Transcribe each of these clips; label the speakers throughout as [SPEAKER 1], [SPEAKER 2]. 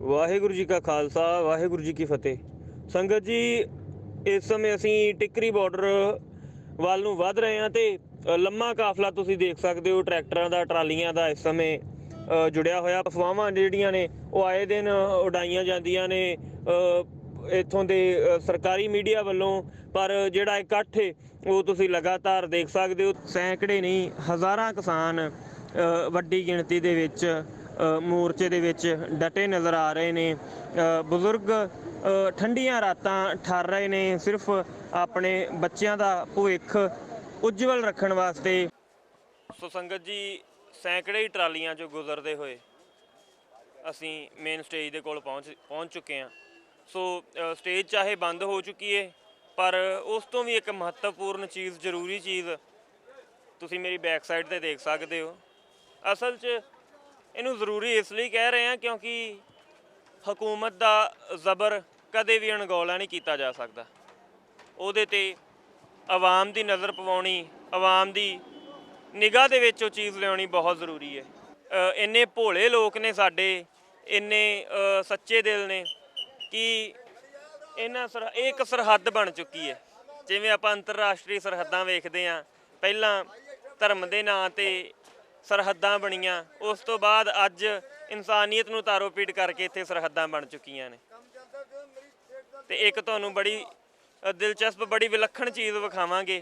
[SPEAKER 1] ਵਾਹਿਗੁਰੂ ਜੀ ਕਾ ਖਾਲਸਾ, ਵਾਹਿਗੁਰੂ ਜੀ ਕੀ ਫਤਿਹ। ਸੰਗਤ ਜੀ, ਇਸ ਸਮੇਂ ਅਸੀਂ ਟਿੱਕਰੀ ਬਾਰਡਰ ਵੱਲ ਨੂੰ ਵੱਧ ਰਹੇ ਹਾਂ ਤੇ ਲੰਮਾ ਕਾਫਲਾ ਤੁਸੀਂ ਦੇਖ ਸਕਦੇ ਹੋ ਟਰੈਕਟਰਾਂ ਦਾ, ਟਰਾਲੀਆਂ ਦਾ ਇਸ ਸਮੇਂ ਜੁੜਿਆ ਹੋਇਆ। ਅਫਵਾਹਾਂ ਜਿਹੜੀਆਂ ਨੇ ਉਹ ਆਏ ਦਿਨ ਉਡਾਈਆਂ ਜਾਂਦੀਆਂ ਨੇ ਇੱਥੋਂ ਦੇ ਸਰਕਾਰੀ ਮੀਡੀਆ ਵੱਲੋਂ, ਪਰ ਜਿਹੜਾ ਇਕੱਠ ਹੈ ਉਹ ਤੁਸੀਂ ਲਗਾਤਾਰ ਦੇਖ ਸਕਦੇ ਹੋ। ਸੈਂਕੜੇ ਨਹੀਂ, ਹਜ਼ਾਰਾਂ ਕਿਸਾਨ ਵੱਡੀ ਗਿਣਤੀ ਦੇ ਵਿੱਚ ਮੋਰਚੇ ਦੇ ਵਿੱਚ ਡਟੇ ਨਜ਼ਰ ਆ ਰਹੇ ਨੇ। ਬਜ਼ੁਰਗ ਠੰਡੀਆਂ ਰਾਤਾਂ ਠਰ ਰਹੇ ਨੇ ਸਿਰਫ ਆਪਣੇ ਬੱਚਿਆਂ ਦਾ ਭਵਿੱਖ ਉਜਵਲ ਰੱਖਣ ਵਾਸਤੇ। ਸੋ ਸੰਗਤ ਜੀ, ਸੈਂਕੜੇ ਹੀ ਟਰਾਲੀਆਂ 'ਚੋਂ ਗੁਜ਼ਰਦੇ ਹੋਏ ਅਸੀਂ ਮੇਨ ਸਟੇਜ ਦੇ ਕੋਲ ਪਹੁੰਚ ਚੁੱਕੇ ਹਾਂ। ਸੋ ਸਟੇਜ ਚਾਹੇ ਬੰਦ ਹੋ ਚੁੱਕੀ ਹੈ, ਪਰ ਉਸ ਤੋਂ ਵੀ ਇੱਕ ਮਹੱਤਵਪੂਰਨ ਚੀਜ਼, ਜ਼ਰੂਰੀ ਚੀਜ਼ ਤੁਸੀਂ ਮੇਰੀ ਬੈਕ ਸਾਈਡ 'ਤੇ ਦੇਖ ਸਕਦੇ ਹੋ। ਅਸਲ 'ਚ ਇਹਨੂੰ ਜ਼ਰੂਰੀ ਇਸ ਲਈ ਕਹਿ ਰਹੇ ਹਾਂ ਕਿਉਂਕਿ ਹਕੂਮਤ ਦਾ ਜ਼ਬਰ ਕਦੇ ਵੀ ਅਣਗੌਲਾ ਨਹੀਂ ਕੀਤਾ ਜਾ ਸਕਦਾ। ਉਹਦੇ 'ਤੇ ਆਵਾਮ ਦੀ ਨਜ਼ਰ ਪਵਾਉਣੀ, ਆਵਾਮ ਦੀ ਨਿਗਾਹ ਦੇ ਵਿੱਚ ਉਹ ਚੀਜ਼ ਲਿਆਉਣੀ ਬਹੁਤ ਜ਼ਰੂਰੀ ਹੈ। ਇੰਨੇ ਭੋਲੇ ਲੋਕ ਨੇ ਸਾਡੇ, ਇੰਨੇ ਸੱਚੇ ਦਿਲ ਨੇ ਕਿ ਇਹ ਇੱਕ ਸਰਹੱਦ ਬਣ ਚੁੱਕੀ ਹੈ। ਜਿਵੇਂ ਆਪਾਂ ਅੰਤਰਰਾਸ਼ਟਰੀ ਸਰਹੱਦਾਂ ਵੇਖਦੇ ਹਾਂ, ਪਹਿਲਾਂ ਧਰਮ ਦੇ ਨਾਂ 'ਤੇ ਸਰਹੱਦਾਂ ਬਣੀਆਂ, ਉਸ ਤੋਂ ਬਾਅਦ ਅੱਜ ਇਨਸਾਨੀਅਤ ਨੂੰ ਤਾਰੋ ਪੀਟ ਕਰਕੇ ਇੱਥੇ ਸਰਹੱਦਾਂ ਬਣ ਚੁੱਕੀਆਂ ਨੇ। ਤੇ ਇੱਕ ਤੁਹਾਨੂੰ ਬੜੀ ਦਿਲਚਸਪ, ਬੜੀ ਵਿਲੱਖਣ ਚੀਜ਼ ਵਿਖਾਵਾਂਗੇ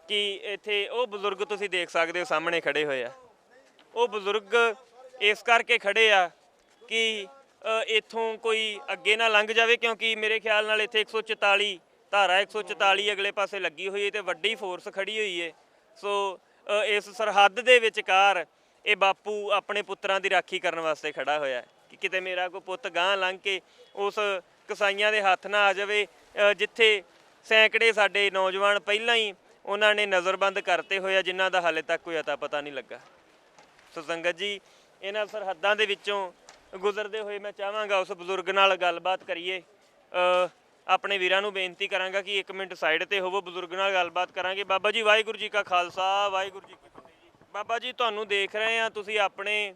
[SPEAKER 1] ਕਿ ਇੱਥੇ ਉਹ ਬਜ਼ੁਰਗ ਤੁਸੀਂ ਦੇਖ ਸਕਦੇ ਹੋ ਸਾਹਮਣੇ ਖੜੇ ਹੋਏ ਆ। ਉਹ ਬਜ਼ੁਰਗ ਇਸ ਕਰਕੇ ਖੜੇ ਆ ਕਿ ਇੱਥੋਂ ਕੋਈ ਅੱਗੇ ਨਾ ਲੰਘ ਜਾਵੇ, ਕਿਉਂਕਿ ਮੇਰੇ ਖਿਆਲ ਨਾਲ ਇੱਥੇ 144 ਧਾਰਾ 144 ਅਗਲੇ ਪਾਸੇ ਲੱਗੀ ਹੋਈ ਹੈ ਤੇ ਵੱਡੀ ਫੋਰਸ ਖੜੀ ਹੋਈ ਹੈ। ਸੋ ਇਸ ਸਰਹੱਦ ਦੇ ਵਿਚਕਾਰ ਇਹ ਬਾਪੂ ਆਪਣੇ ਪੁੱਤਰਾਂ ਦੀ ਰਾਖੀ ਕਰਨ ਵਾਸਤੇ ਖੜਾ ਹੋਇਆ ਕਿ ਕਿਤੇ ਮੇਰਾ ਕੋਈ ਪੁੱਤ ਗਾਂਹ ਲੰਘ ਕੇ ਉਸ ਕਸਾਈਆਂ ਦੇ ਹੱਥ ਨਾ ਆ ਜਾਵੇ, ਜਿੱਥੇ ਸੈਂਕੜੇ ਸਾਡੇ ਨੌਜਵਾਨ ਪਹਿਲਾਂ ਹੀ ਉਹਨਾਂ ਨੇ ਨਜ਼ਰਬੰਦ ਕਰਤੇ ਹੋਏ ਆ, ਜਿਨ੍ਹਾਂ ਦਾ ਹਾਲੇ ਤੱਕ ਕੋਈ ਅਤਾ ਪਤਾ ਨਹੀਂ ਲੱਗਾ। ਸੋ ਸੰਗਤ ਜੀ, ਇਹਨਾਂ ਸਰਹੱਦਾਂ ਦੇ ਵਿੱਚੋਂ ਗੁਜ਼ਰਦੇ ਹੋਏ ਮੈਂ ਚਾਹਾਂਗਾ ਉਸ ਬਜ਼ੁਰਗ ਨਾਲ ਗੱਲਬਾਤ ਕਰੀਏ। ਆਪਣੇ ਵੀਰਾਂ ਨੂੰ ਬੇਨਤੀ ਕਰਾਂਗਾ ਕਿ 1 ਮਿੰਟ ਸਾਈਡ 'ਤੇ ਹੋਵੋ, ਬਜ਼ੁਰਗ ਨਾਲ ਗੱਲਬਾਤ ਕਰਾਂਗੇ। ਬਾਬਾ ਜੀ, ਵਾਹਿਗੁਰੂ ਜੀ ਕਾ ਖਾਲਸਾ, ਵਾਹਿਗੁਰੂ ਜੀ ਕੀ ਫਤਿਹ ਜੀ। ਬਾਬਾ ਜੀ, ਤੁਹਾਨੂੰ ਦੇਖ ਰਹੇ ਹਾਂ, ਤੁਸੀਂ ਆਪਣੇ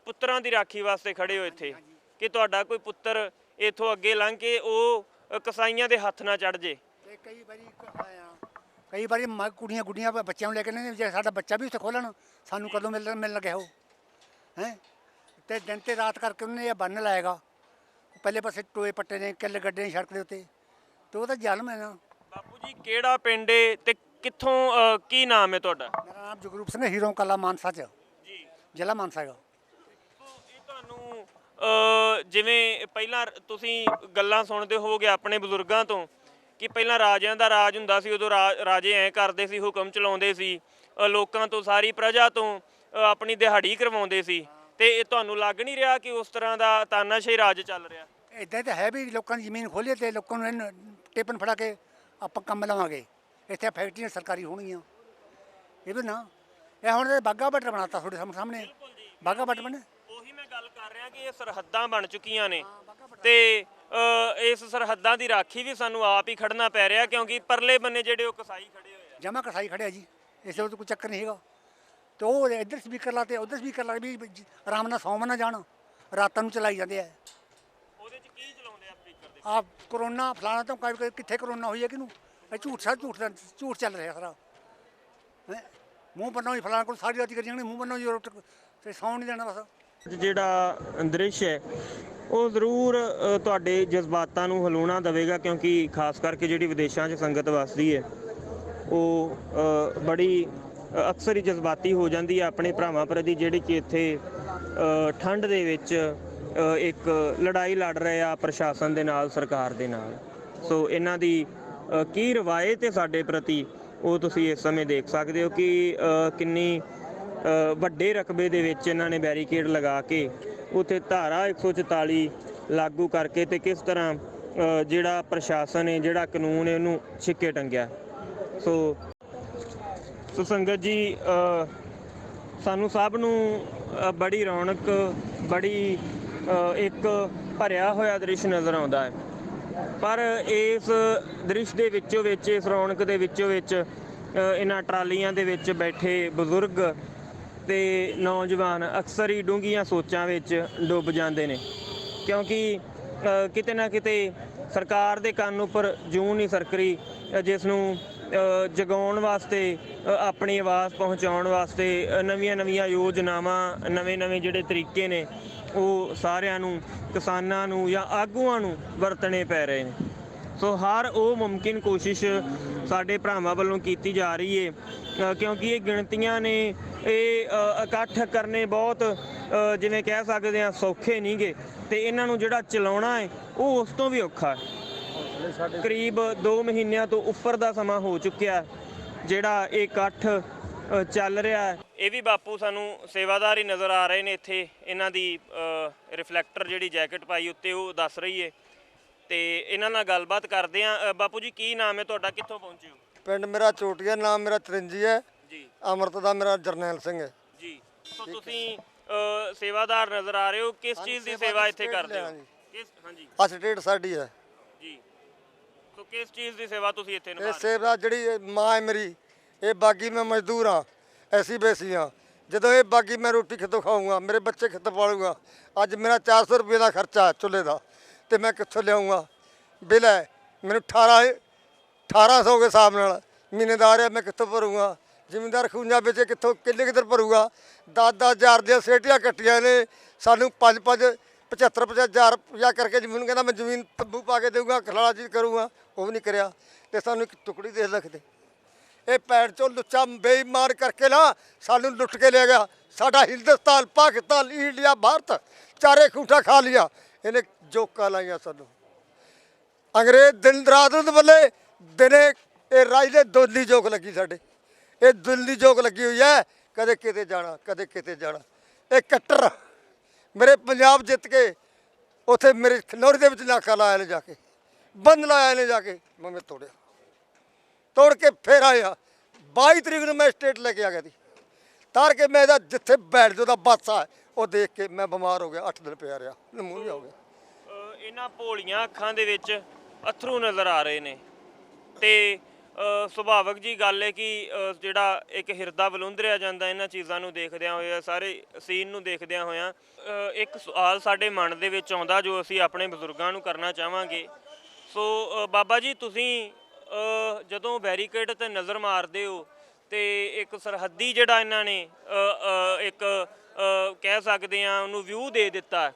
[SPEAKER 1] ਪੁੱਤਰਾਂ ਦੀ ਰਾਖੀ ਵਾਸਤੇ ਖੜੇ ਹੋ ਇੱਥੇ, ਕਿ ਤੁਹਾਡਾ ਕੋਈ ਪੁੱਤਰ ਇੱਥੋਂ ਅੱਗੇ ਲੰਘ ਕੇ ਉਹ ਕਸਾਈਆਂ ਦੇ ਹੱਥ ਨਾ ਚੜ੍ਹ ਜੇ।
[SPEAKER 2] ਕਈ ਵਾਰੀ ਕੁੜੀਆਂ ਗੁੱਡੀਆਂ ਬੱਚਿਆਂ ਨੂੰ ਲੈ ਕੇ ਨੇ, ਜੇ ਸਾਡਾ ਬੱਚਾ ਵੀ ਉੱਥੇ ਖੋਲ੍ਹਣ, ਸਾਨੂੰ ਕਦੋਂ ਮਿਲਣ ਲੱਗਿਆ ਉਹ ਹੈ। ਅਤੇ ਦਿਨ ਅਤੇ ਰਾਤ ਕਰਕੇ ਉਹਨੇ ਇਹ ਬੰਨ ਲਾਏਗਾ। ਪਹਿਲੇ ਪਾਸੇ ਟੋਏ ਪੱਟੇ ਨੇ, ਕਿੱਲ ਗੱਡੇ ਨੇ ਸੜਕ ਦੇ ਉੱਤੇ, ਅਤੇ ਉਹ ਤਾਂ ਜ਼ਾਲਮ ਹੈ ਨਾ। ਬਾਪੂ
[SPEAKER 1] ਜੀ, ਕਿਹੜਾ ਪਿੰਡ ਏ ਤੇ ਕਿੱਥੋਂ, ਕੀ ਨਾਮ ਹੈ ਤੁਹਾਡਾ?
[SPEAKER 2] ਮੇਰਾ ਨਾਮ ਜਗਰੂਪ ਸਿੰਘ, ਹੀਰੋਂ ਕਲਾ, ਮਾਨਸਾ 'ਚ
[SPEAKER 1] ਜੀ,
[SPEAKER 2] ਜ਼ਿਲ੍ਹਾ ਮਾਨਸਾ ਹੈਗਾ।
[SPEAKER 1] ਇਹ ਤੁਹਾਨੂੰ ਜਿਵੇਂ ਪਹਿਲਾਂ ਤੁਸੀਂ ਗੱਲਾਂ ਸੁਣਦੇ ਹੋਵੋਗੇ ਆਪਣੇ ਬਜ਼ੁਰਗਾਂ ਤੋਂ ਕਿ ਪਹਿਲਾਂ ਰਾਜਿਆਂ ਦਾ ਰਾਜ ਹੁੰਦਾ ਸੀ, ਉਦੋਂ ਰਾਜੇ ਐਂ ਕਰਦੇ ਸੀ, ਹੁਕਮ ਚਲਾਉਂਦੇ ਸੀ, ਲੋਕਾਂ ਤੋਂ, ਸਾਰੀ ਪ੍ਰਜਾ ਤੋਂ ਆਪਣੀ ਦਿਹਾੜੀ ਕਰਵਾਉਂਦੇ ਸੀ। ਅਤੇ ਇਹ ਤੁਹਾਨੂੰ ਲੱਗ ਨਹੀਂ ਰਿਹਾ ਕਿ ਉਸ ਤਰ੍ਹਾਂ ਦਾ ਤਾਨਾਸ਼ਾਹੀ ਰਾਜ ਚੱਲ ਰਿਹਾ?
[SPEAKER 2] ਇੱਦਾਂ ਤਾਂ ਹੈ ਵੀ ਲੋਕਾਂ ਦੀ ਜ਼ਮੀਨ ਖੋਲ੍ਹੀਏ ਅਤੇ ਲੋਕਾਂ ਨੂੰ ਇਹਨੂੰ ਟੇਪਨ ਫੜਾ ਕੇ ਆਪਾਂ ਕੰਮ ਲਵਾਂਗੇ। ਇੱਥੇ ਫੈਕਟਰੀਆਂ ਸਰਕਾਰੀ ਹੋਣਗੀਆਂ। ਇਹ ਵੀ ਨਾ, ਇਹ ਹੁਣ ਬਾਘਾ ਬਾਰਡਰ ਬਣਾਤਾ ਤੁਹਾਡੇ ਸਾਹਮਣੇ, ਬਾਘਾ ਬਾਰਡਰ ਬਣੇ।
[SPEAKER 1] ਉਹੀ ਮੈਂ ਗੱਲ ਕਰ ਰਿਹਾ ਕਿ ਇਹ ਸਰਹੱਦਾਂ ਬਣ ਚੁੱਕੀਆਂ ਨੇ ਅਤੇ ਇਸ ਸਰਹੱਦਾਂ ਦੀ ਰਾਖੀ ਵੀ ਸਾਨੂੰ ਆਪ ਹੀ ਖੜਨਾ ਪੈ ਰਿਹਾ, ਕਿਉਂਕਿ ਪਰਲੇ ਬੰਨੇ ਜਿਹੜੇ ਉਹ ਕਸਾਈ ਖੜੇ ਹੋਏ ਆ।
[SPEAKER 2] ਜਮਾ ਕਸਾਈ ਖੜਿਆ ਜੀ, ਇਸ ਤੋਂ ਕੋਈ ਚੱਕਰ ਨਹੀਂ ਹੈਗਾ। ਅਤੇ ਉਹ ਇੱਧਰ ਸਪੀਕਰ ਲਾ ਅਤੇ ਉੱਧਰ ਸਪੀਕਰ ਲਾ ਵੀ ਆਰਾਮ ਨਾਲ ਸੌਂ ਨਾ ਜਾਣ, ਰਾਤਾਂ ਨੂੰ ਚਲਾਈ ਜਾਂਦੇ ਆ।
[SPEAKER 1] ਉਹਦੇ 'ਚ ਕੀ ਚਲਾਉਂਦੇ ਆ ਸਪੀਕਰ ਦੇ?
[SPEAKER 2] ਆਹ ਕਰੋਨਾ ਫਲਾਣਾ ਤੋਂ ਕਿੱਥੇ ਕਰੋਨਾ ਹੋਈ ਹੈ ਕਿਹਨੂੰ? ਇਹ ਝੂਠ ਚੱਲ ਰਿਹਾ ਸਾਰਾ ਹੈ। ਮੂੰਹ ਬੰਨੋ ਜੀ, ਫਲਾਣਾ ਕੋਲ ਸਾਰੀ ਰਾਤ ਕਰੀ ਜਾਣੀ, ਮੂੰਹ ਬੰਨੋ ਜੀ, ਅਤੇ ਸੌਣ ਨਹੀਂ ਦੇਣਾ ਬਸ।
[SPEAKER 1] ਜਿਹੜਾ ਦ੍ਰਿਸ਼ ਹੈ ਉਹ ਜ਼ਰੂਰ ਤੁਹਾਡੇ ਜਜ਼ਬਾਤਾਂ ਨੂੰ ਹਿਲਾਉਣਾ ਦੇਵੇਗਾ, ਕਿਉਂਕਿ ਖਾਸ ਕਰਕੇ ਜਿਹੜੀ ਵਿਦੇਸ਼ਾਂ 'ਚ ਸੰਗਤ ਵੱਸਦੀ ਹੈ ਉਹ ਬੜੀ ਅਕਸਰ ਹੀ ਜਜ਼ਬਾਤੀ ਹੋ ਜਾਂਦੀ ਹੈ ਆਪਣੇ ਭਰਾਵਾਂ ਪ੍ਰਤੀ, ਜਿਹੜੇ ਕਿ ਇੱਥੇ ਠੰਡ ਦੇ ਵਿੱਚ ਇੱਕ ਲੜਾਈ ਲੜ ਰਹੇ ਆ ਪ੍ਰਸ਼ਾਸਨ ਦੇ ਨਾਲ, ਸਰਕਾਰ ਦੇ ਨਾਲ। ਸੋ ਇਹਨਾਂ ਦੀ ਕੀ ਰਵਾਇਤ ਹੈ ਸਾਡੇ ਪ੍ਰਤੀ, ਉਹ ਤੁਸੀਂ ਇਸ ਸਮੇਂ ਦੇਖ ਸਕਦੇ ਹੋ ਕਿ ਕਿੰਨੀ ਵੱਡੇ ਰਕਬੇ ਦੇ ਵਿੱਚ ਇਹਨਾਂ ਨੇ ਬੈਰੀਕੇਡ ਲਗਾ ਕੇ ਉੱਥੇ ਧਾਰਾ 144 ਲਾਗੂ ਕਰਕੇ ਅਤੇ ਕਿਸ ਤਰ੍ਹਾਂ ਜਿਹੜਾ ਪ੍ਰਸ਼ਾਸਨ ਹੈ, ਜਿਹੜਾ ਕਾਨੂੰਨ ਹੈ, ਉਹਨੂੰ ਛਿੱਕੇ ਟੰਗਿਆ। ਸੋ ਸੰਗਤ ਜੀ, ਸਾਨੂੰ ਸਭ ਨੂੰ ਬੜੀ ਰੌਣਕ, ਬੜੀ ਇੱਕ ਭਰਿਆ ਹੋਇਆ ਦ੍ਰਿਸ਼ ਨਜ਼ਰ ਆਉਂਦਾ ਹੈ, ਪਰ ਇਸ ਦ੍ਰਿਸ਼ ਦੇ ਵਿੱਚੋਂ ਵਿੱਚ, ਇਸ ਰੌਣਕ ਦੇ ਵਿੱਚੋਂ ਵਿੱਚ ਇਹਨਾਂ ਟਰਾਲੀਆਂ ਦੇ ਵਿੱਚ ਬੈਠੇ ਬਜ਼ੁਰਗ ਅਤੇ ਨੌਜਵਾਨ ਅਕਸਰ ਹੀ ਡੂੰਘੀਆਂ ਸੋਚਾਂ ਵਿੱਚ ਡੁੱਬ ਜਾਂਦੇ ਨੇ। ਕਿਉਂਕਿ ਕਿਤੇ ਨਾ ਕਿਤੇ ਸਰਕਾਰ ਦੇ ਕੰਨ ਉੱਪਰ ਜੂੰ ਨਹੀਂ ਸਰਕ ਰਹੀ, ਜਿਸ ਨੂੰ ਜਗਾਉਣ ਵਾਸਤੇ, ਆਪਣੀ ਆਵਾਜ਼ ਪਹੁੰਚਾਉਣ ਵਾਸਤੇ ਨਵੀਆਂ ਯੋਜਨਾਵਾਂ, ਨਵੇਂ ਜਿਹੜੇ ਤਰੀਕੇ ਨੇ ਉਹ ਸਾਰਿਆਂ ਨੂੰ, ਕਿਸਾਨਾਂ ਨੂੰ ਜਾਂ ਆਗੂਆਂ ਨੂੰ ਵਰਤਣੇ ਪੈ ਰਹੇ ਨੇ। ਸੋ ਹਰ ਉਹ ਮੁਮਕਿਨ ਕੋਸ਼ਿਸ਼ ਸਾਡੇ ਭਰਾਵਾਂ ਵੱਲੋਂ ਕੀਤੀ ਜਾ ਰਹੀ ਹੈ, ਕਿਉਂਕਿ ਇਹ ਗਿਣਤੀਆਂ ਨੇ, ਇਹ ਇਕੱਠ ਕਰਨੇ ਬਹੁਤ ਜਿਵੇਂ ਕਹਿ ਸਕਦੇ ਹਾਂ ਸੌਖੇ ਨਹੀਂਗੇ, ਤੇ ਇਹਨਾਂ ਨੂੰ ਜਿਹੜਾ ਚਲਾਉਣਾ ਹੈ ਉਹ ਉਸ ਤੋਂ ਵੀ ਔਖਾ ਹੈ। ਕਰੀਬ 2 ਮਹੀਨਿਆਂ ਤੋਂ ਉੱਪਰ ਦਾ ਸਮਾਂ ਹੋ ਚੁੱਕਿਆ ਜਿਹੜਾ ਇਹ ਇਕੱਠ ਚੱਲ ਰਿਹਾ ਹੈ। ਇਹ ਵੀ ਬਾਪੂ ਸਾਨੂੰ ਸੇਵਾਦਾਰ ਹੀ ਨਜ਼ਰ ਆ ਰਹੇ ਨੇ ਇੱਥੇ, ਇਹਨਾਂ ਦੀ ਰਿਫਲੈਕਟਰ ਜਿਹੜੀ ਜੈਕਟ ਪਾਈ ਉੱਤੇ ਉਹ ਦੱਸ ਰਹੀ ਹੈ, ਤੇ ਇਹਨਾਂ ਨਾਲ ਗੱਲਬਾਤ ਕਰਦੇ ਆ। ਬਾਪੂ ਜੀ ਕੀ ਨਾਮ ਹੈ ਤੁਹਾਡਾ, ਕਿੱਥੋਂ ਪਹੁੰਚੇ ਹੋ?
[SPEAKER 3] ਪਿੰਡ ਮੇਰਾ ਚੋਟੀਆ, ਨਾਮ ਮੇਰਾ ਚਰੰਜੀ ਹੈ
[SPEAKER 1] ਜੀ।
[SPEAKER 3] ਅੰਮ੍ਰਿਤ ਦਾ ਮੇਰਾ ਜਰਨੈਲ ਸਿੰਘ ਹੈ
[SPEAKER 1] ਜੀ। ਸੋ ਤੁਸੀਂ ਸੇਵਾਦਾਰ ਨਜ਼ਰ ਆ ਰਹੇ ਹੋ, ਕਿਸ ਚੀਜ਼ ਦੀ ਸੇਵਾ ਇੱਥੇ ਕਰਦੇ ਹੋ? ਹਾਂਜੀ,
[SPEAKER 3] ਆ ਸਟੇਟ ਸਾਡੀ ਹੈ
[SPEAKER 1] ਜੀ। ਸੋ ਕਿਸ ਚੀਜ਼ ਦੀ ਸੇਵਾ ਤੁਸੀਂ ਇੱਥੇ ਨਿਭਾ
[SPEAKER 3] ਇਹ
[SPEAKER 1] ਰਹੇ ਹੋ?
[SPEAKER 3] ਸੇਵਾ ਜਿਹੜੀ ਮਾਂ ਹੈ ਮੇਰੀ, ਇਹ ਬਾਗੀ ਮੈਂ ਮਜ਼ਦੂਰ ਹਾਂ, ਐਸੀ ਬੇਸੀ ਹਾਂ। ਜਦੋਂ ਇਹ ਬਾਗੀ ਮੈਂ ਰੋਟੀ ਕਿੱਥੋਂ ਖਾਊਂਗਾ, ਮੇਰੇ ਬੱਚੇ ਕਿੱਥੋਂ ਪਾਲੂਗਾ? ਅੱਜ ਮੇਰਾ 400 ਰੁਪਏ ਦਾ ਖਰਚਾ ਚੁੱਲ੍ਹੇ ਦਾ, ਤੇ ਮੈਂ ਕਿੱਥੋਂ ਲਿਆਉਂਗਾ? ਬਿੱਲ ਹੈ ਮੈਨੂੰ 1800 ਦੇ ਹਿਸਾਬ ਨਾਲ ਮਹੀਨੇਦਾਰ ਹੈ, ਮੈਂ ਕਿੱਥੋਂ ਭਰੂੰਗਾ? ਜ਼ਿਮੀਂਦਾਰ ਖੂੰਜਾ ਵਿੱਚ ਕਿੱਥੋਂ ਕਿੱਲੇ ਕਿੱਧਰ ਭਰੂਗਾ? 10-10 ਹਜ਼ਾਰ ਦੀਆਂ ਸੇਟੀਆਂ ਕੱਟੀਆਂ ਨੇ ਸਾਨੂੰ, 5-5 75-50 ਰੁਪਇਆ ਕਰਕੇ ਜ਼ਮੀਨ, ਕਹਿੰਦਾ ਮੈਂ ਜ਼ਮੀਨ ਤੰਬੂ ਪਾ ਕੇ ਦੇਊਂਗਾ, ਖਲਾਲਾ ਜੀ ਕਰੂੰਗਾ, ਉਹ ਵੀ ਨਹੀਂ ਕਰਿਆ। ਤੇ ਸਾਨੂੰ ਇੱਕ ਟੁਕੜੀ ਦੇ ਰੱਖਦੇ, ਇਹ ਪੈਰ ਚੋਂ ਲੁੱਚਾ ਬੇਈਮਾਨ ਕਰਕੇ ਨਾ ਸਾਨੂੰ ਲੁੱਟ ਕੇ ਲੈ ਗਿਆ। ਸਾਡਾ ਹਿੰਦੁਸਤਾਨ, ਪਾਕਿਸਤਾਨ, ਇੰਡੀਆ, ਭਾਰਤ ਚਾਰੇ ਖੂੰਟਾ ਖਾ ਲਿਆ ਇਹਨੇ, ਜੋਕਾਂ ਲਾਈਆਂ ਸਾਨੂੰ। ਅੰਗਰੇਜ਼ ਦਿਨ ਰਾਤ ਨੂੰ ਬੱਲੇ ਦਿਨੇ, ਇਹ ਰਾਜ ਦੇ ਦੋਲੀ ਜੋਕ ਲੱਗੀ ਸਾਡੇ, ਇਹ ਦੋਲੀ ਜੋਕ ਲੱਗੀ ਹੋਈ ਹੈ, ਕਦੇ ਕਿਤੇ ਜਾਣਾ, ਕਦੇ ਕਿਤੇ ਜਾਣਾ। ਇਹ ਕੱਟਰ ਮੇਰੇ ਪੰਜਾਬ ਜਿੱਤ ਕੇ ਉੱਥੇ ਮੇਰੇ ਖਨੌਰੀ ਦੇ ਵਿੱਚ ਨਾਕਾ ਲਾਇਆ ਨੇ, ਜਾ ਕੇ ਬੰਦ ਲਾਇਆ ਨੇ, ਜਾ ਕੇ ਮੈਂ ਤੋੜ ਕੇ ਫਿਰ ਆਇਆ। 22 ਤਰੀਕ ਨੂੰ ਮੈਂ ਸਟੇਟ ਲੈ ਕੇ ਆ ਗਿਆ ਸੀ, ਤਾਰ ਕੇ ਮੈਂ ਇਹਦਾ ਜਿੱਥੇ ਬੈਠ ਜੋ ਦਾ ਬਾਦਸ਼ਾਹ ਹੈ ਉਹ ਦੇਖ ਕੇ ਮੈਂ ਬਿਮਾਰ ਹੋ ਗਿਆ, 8 ਦਿਨ ਪਿਆ ਰਿਹਾ, ਨਮੂਨੀਆ ਹੋ ਗਿਆ।
[SPEAKER 1] ਇਹਨਾਂ ਭੋਲੀਆਂ ਅੱਖਾਂ ਦੇ ਵਿੱਚ ਅਥਰੂ ਨਜ਼ਰ ਆ ਰਹੇ ਨੇ, ਤੇ ਸੁਭਾਵਕ ਜੀ ਗੱਲ ਹੈ ਕਿ ਜਿਹੜਾ ਇੱਕ ਹਿਰਦਾ ਵਲੂੰਦਰਿਆ ਜਾਂਦਾ ਇਹਨਾਂ ਚੀਜ਼ਾਂ ਨੂੰ ਦੇਖਦਿਆਂ ਹੋਇਆ, ਸਾਰੇ ਸੀਨ ਨੂੰ ਦੇਖਦਿਆਂ ਹੋਇਆਂ। ਇੱਕ ਸਵਾਲ ਸਾਡੇ ਮਨ ਦੇ ਵਿੱਚ ਆਉਂਦਾ ਜੋ ਅਸੀਂ ਆਪਣੇ ਬਜ਼ੁਰਗਾਂ ਨੂੰ ਕਰਨਾ ਚਾਹਾਂਗੇ। ਸੋ ਬਾਬਾ ਜੀ, ਤੁਸੀਂ ਜਦੋਂ ਬੈਰੀਕੇਡ ਤੇ ਨਜ਼ਰ ਮਾਰਦੇ ਹੋ ਤੇ ਇੱਕ ਸਰਹੱਦੀ ਜਿਹੜਾ ਇਹਨਾਂ ਨੇ ਇੱਕ ਕਹਿ ਸਕਦੇ ਆ ਉਹਨੂੰ ਵਿਊ ਦੇ ਦਿੱਤਾ,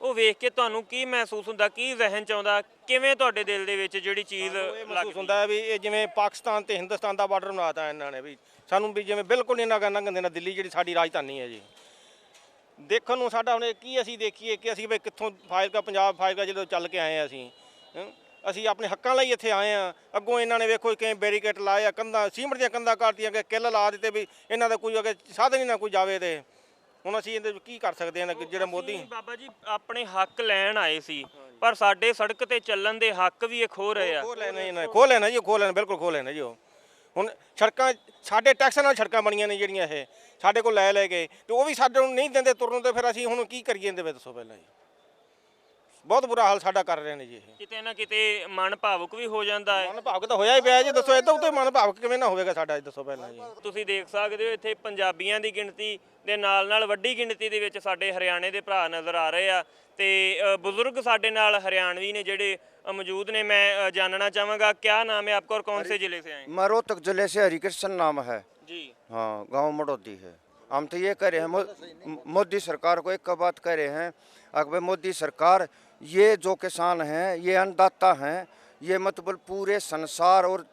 [SPEAKER 1] ਉਹ ਵੇਖ ਕੇ ਤੁਹਾਨੂੰ ਕੀ ਮਹਿਸੂਸ ਹੁੰਦਾ, ਕੀ ਜ਼ਿਹਨ ਚ ਆਉਂਦਾ, ਕਿਵੇਂ ਤੁਹਾਡੇ ਦਿਲ ਦੇ ਵਿੱਚ ਜਿਹੜੀ ਚੀਜ਼
[SPEAKER 4] ਮਹਿਸੂਸ ਹੁੰਦਾ ਹੈ ਵੀ ਇਹ ਜਿਵੇਂ ਪਾਕਿਸਤਾਨ ਤੇ ਹਿੰਦੁਸਤਾਨ ਦਾ ਬਾਰਡਰ ਬਣਾਤਾ ਇਹਨਾਂ ਨੇ, ਵੀ ਸਾਨੂੰ ਵੀ ਜਿਵੇਂ ਬਿਲਕੁਲ ਇਹਨਾਂ ਕਰਨਾ ਕਹਿੰਦੇ ਨਾ, ਦਿੱਲੀ ਜਿਹੜੀ ਸਾਡੀ ਰਾਜਧਾਨੀ ਹੈ ਜੀ, ਦੇਖਣ ਨੂੰ ਸਾਡਾ ਹੁਣ ਕੀ ਅਸੀਂ ਦੇਖੀਏ ਕਿ ਅਸੀਂ ਵੀ ਕਿੱਥੋਂ ਫਾਜ਼ਿਲਕਾ, ਪੰਜਾਬ ਫਾਜ਼ਿਲਕਾ ਜਦੋਂ ਚੱਲ ਕੇ ਆਏ ਅਸੀਂ ਆਪਣੇ ਹੱਕਾਂ ਲਈ ਇੱਥੇ ਆਏ ਆ। ਅੱਗੋਂ ਇਹਨਾਂ ਨੇ ਵੇਖੋ ਕਿਵੇਂ ਬੈਰੀਕੇਡ ਲਾਏ ਆ, ਕੰਧਾਂ ਸੀਮਟ ਦੀਆਂ ਕੰਧਾਂ ਕਰਤੀਆਂ, ਕਿ ਕਿੱਲ ਲਾ ਦਿੱਤੇ ਵੀ ਇਹਨਾਂ ਦਾ ਕੋਈ ਅਗੇ ਸਾਧਨ ਹੀ ਨਾ ਕੋਈ ਜਾਵੇ। ਤੇ ਹੁਣ ਅਸੀਂ ਇਹਦੇ ਕੀ ਕਰ ਸਕਦੇ ਹਾਂ? ਜਿਹੜਾ ਮੋਦੀ
[SPEAKER 1] ਬਾਬਾ ਜੀ ਆਪਣੇ ਹੱਕ ਲੈਣ ਆਏ ਸੀ, ਪਰ ਸਾਡੇ ਸੜਕ ਤੇ ਚੱਲਣ ਦੇ ਹੱਕ ਵੀ ਇਹ ਖੋ ਰਹੇ ਆ।
[SPEAKER 4] ਖੋਹ ਲੈਣਾ ਜੀ, ਬਿਲਕੁਲ ਖੋਹ ਲੈਣਾ ਜੀ। ਉਹ ਹੁਣ ਸੜਕਾਂ ਸਾਡੇ ਟੈਕਸਾਂ ਨਾਲ ਸੜਕਾਂ ਬਣੀਆਂ ਨੇ ਜਿਹੜੀਆਂ, ਇਹ ਸਾਡੇ ਕੋਲ ਲੈ ਕੇ, ਤੇ ਉਹ ਵੀ ਸਾਡੇ ਨੂੰ ਨਹੀਂ ਦਿੰਦੇ ਤੁਰਨ, ਤੇ ਫਿਰ ਅਸੀਂ ਹੁਣ ਕੀ ਕਰੀਏ ਇਹਦੇ ਵਿੱਚ? ਦੱਸੋ ਪਹਿਲਾਂ ਜੀ, ਬਹੁਤ ਬੁਰਾ ਹਾਲ ਸਾਡਾ ਕਰ ਰਹੇ ਨੇ ਜੀ। ਇਹ
[SPEAKER 1] ਕਿਤੇ ਨਾ ਕਿਤੇ ਮਨ ਭਾਵੁਕ ਵੀ ਹੋ ਜਾਂਦਾ ਹੈ।
[SPEAKER 4] ਮਨ ਭਾਵੁਕ ਤਾਂ ਹੋਇਆ ਹੀ ਪਿਆ ਜੀ, ਦੱਸੋ ਇਹਦੇ ਉੱਤੇ ਮਨ ਭਾਵੁਕ ਕਿਵੇਂ ਨਾ ਹੋਵੇਗਾ ਸਾਡਾ? ਦੱਸੋ ਪਹਿਲਾਂ ਜੀ।
[SPEAKER 1] ਤੁਸੀਂ ਦੇਖ ਸਕਦੇ ਹੋ ਇੱਥੇ ਪੰਜਾਬੀਆਂ ਦੀ ਗਿਣਤੀ ਦੇ ਨਾਲ ਵੱਡੀ ਗਿਣਤੀ ਦੇ ਵਿੱਚ ਸਾਡੇ ਹਰਿਆਣੇ ਦੇ ਭਰਾ ਨਜ਼ਰ ਆ ਰਹੇ ਆ, ਤੇ ਬਜ਼ੁਰਗ ਸਾਡੇ ਨਾਲ ਹਰਿਆਣਵੀ ਨੇ ਜਿਹੜੇ मौजूद ने। मैं जानना चाहूँगा क्या नाम है आपका और कौन से जिले से आए?
[SPEAKER 5] मैं रोहतक जिले से हरिकृष्ण नाम है
[SPEAKER 1] जी।
[SPEAKER 5] हाँ, गांव मड़ौदी है। हम तो ये कह रहे हैं मोदी सरकार को एक बात कह रहे हैं, अगर मोदी सरकार ये जो किसान हैं, ये अन्नदाता हैं, ये मतलब पूरे संसार और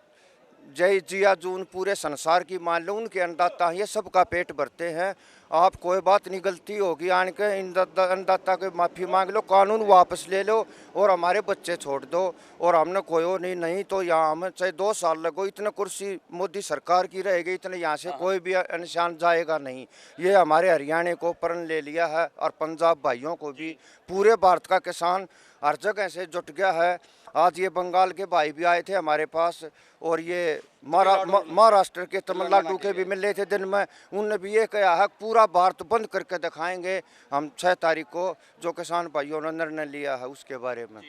[SPEAKER 5] जय जिया जून पूरे संसार की मान लो उनके अन्नदाता हैं, ये सबका पेट भरते हैं। आप कोई बात नहीं, गलती होगी आन के अन्नदाता को माफ़ी मांग लो, कानून वापस ले लो और हमारे बच्चे छोड़ दो, और हमने कोई नहीं तो यहाँ हमें चाहे 2 साल लगो, इतने कुर्सी मोदी सरकार की रहेगी, इतने यहाँ से कोई भी इंसान जाएगा नहीं। ये हमारे हरियाणा को प्रण ले लिया है और पंजाब भाइयों को भी, पूरे भारत का किसान हर जगह से जुट गया है। आज ये बंगाल के भाई भी आए थे हमारे पास, और ये महाराष्ट्र के, तमिलनाडु के भी मिल रहे थे दिन में, उनने भी ये कहा है पूरा भारत बंद करके दिखाएंगे हम 6 तारीख को, जो किसान भाइयों ने निर्णय लिया है उसके बारे में।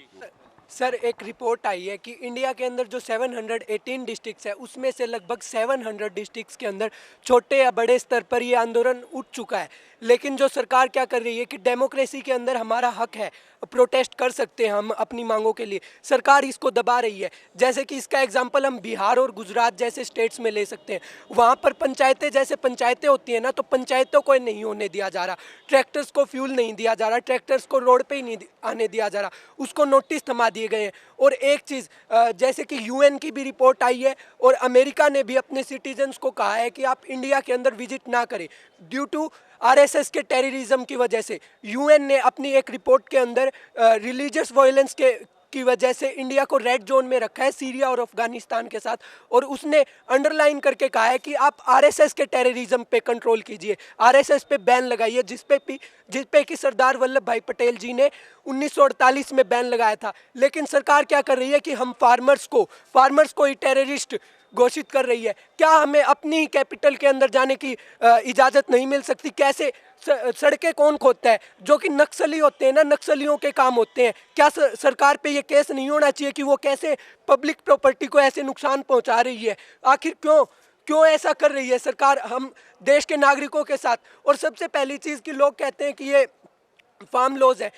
[SPEAKER 6] सर, एक रिपोर्ट आई है कि इंडिया के अंदर जो 718 डिस्ट्रिक्ट्स है, उसमें से लगभग 700 डिस्ट्रिक्ट्स के अंदर छोटे या बड़े स्तर पर ये आंदोलन उठ चुका है। लेकिन जो सरकार क्या कर रही है कि डेमोक्रेसी के अंदर हमारा हक है, प्रोटेस्ट कर सकते हैं हम अपनी मांगों के लिए, सरकार इसको दबा रही है। जैसे कि इसका एग्जांपल हम बिहार और गुजरात जैसे स्टेट्स में ले सकते हैं। वहाँ पर पंचायतें जैसे पंचायतें होती हैं ना, तो पंचायतों को नहीं होने दिया जा रहा, ट्रैक्टर्स को फ्यूल नहीं दिया जा रहा, ट्रैक्टर्स को रोड पे ही नहीं आने दिया जा रहा, उसको नोटिस थमा दिए गए हैं। और एक चीज़ जैसे कि यूएन की भी रिपोर्ट आई है और अमेरिका ने भी अपने सिटीजन्स को कहा है कि आप इंडिया के अंदर विजिट ना करें ड्यू टू आरएसएस के टेररिज्म की वजह से। यूएन ने अपनी एक रिपोर्ट के अंदर रिलीजियस वायलेंस की वजह से इंडिया को रेड जोन में रखा है सीरिया और अफगानिस्तान के साथ, और उसने अंडरलाइन करके कहा है कि आप आरएसएस के टेररिज्म पे कंट्रोल कीजिए, आरएसएस पे बैन लगाइए, जिस पे कि सरदार वल्लभ भाई पटेल जी ने 1948 में बैन लगाया था। लेकिन सरकार क्या कर रही है कि हम फार्मर्स को ही टेररिस्ट घोषित कर रही है। क्या हमें अपनी कैपिटल के अंदर जाने की इजाज़त नहीं मिल सकती? कैसे सड़कें कौन खोदता है? जो कि नक्सली होते हैं ना, नक्सलियों के काम होते हैं। क्या सरकार पे ये केस नहीं होना चाहिए कि वो कैसे पब्लिक प्रॉपर्टी को ऐसे नुकसान पहुंचा रही है? आखिर क्यों ऐसा कर रही है सरकार हम देश के नागरिकों के साथ? और सबसे पहली चीज़ कि लोग कहते हैं कि ये फार्म लॉज है,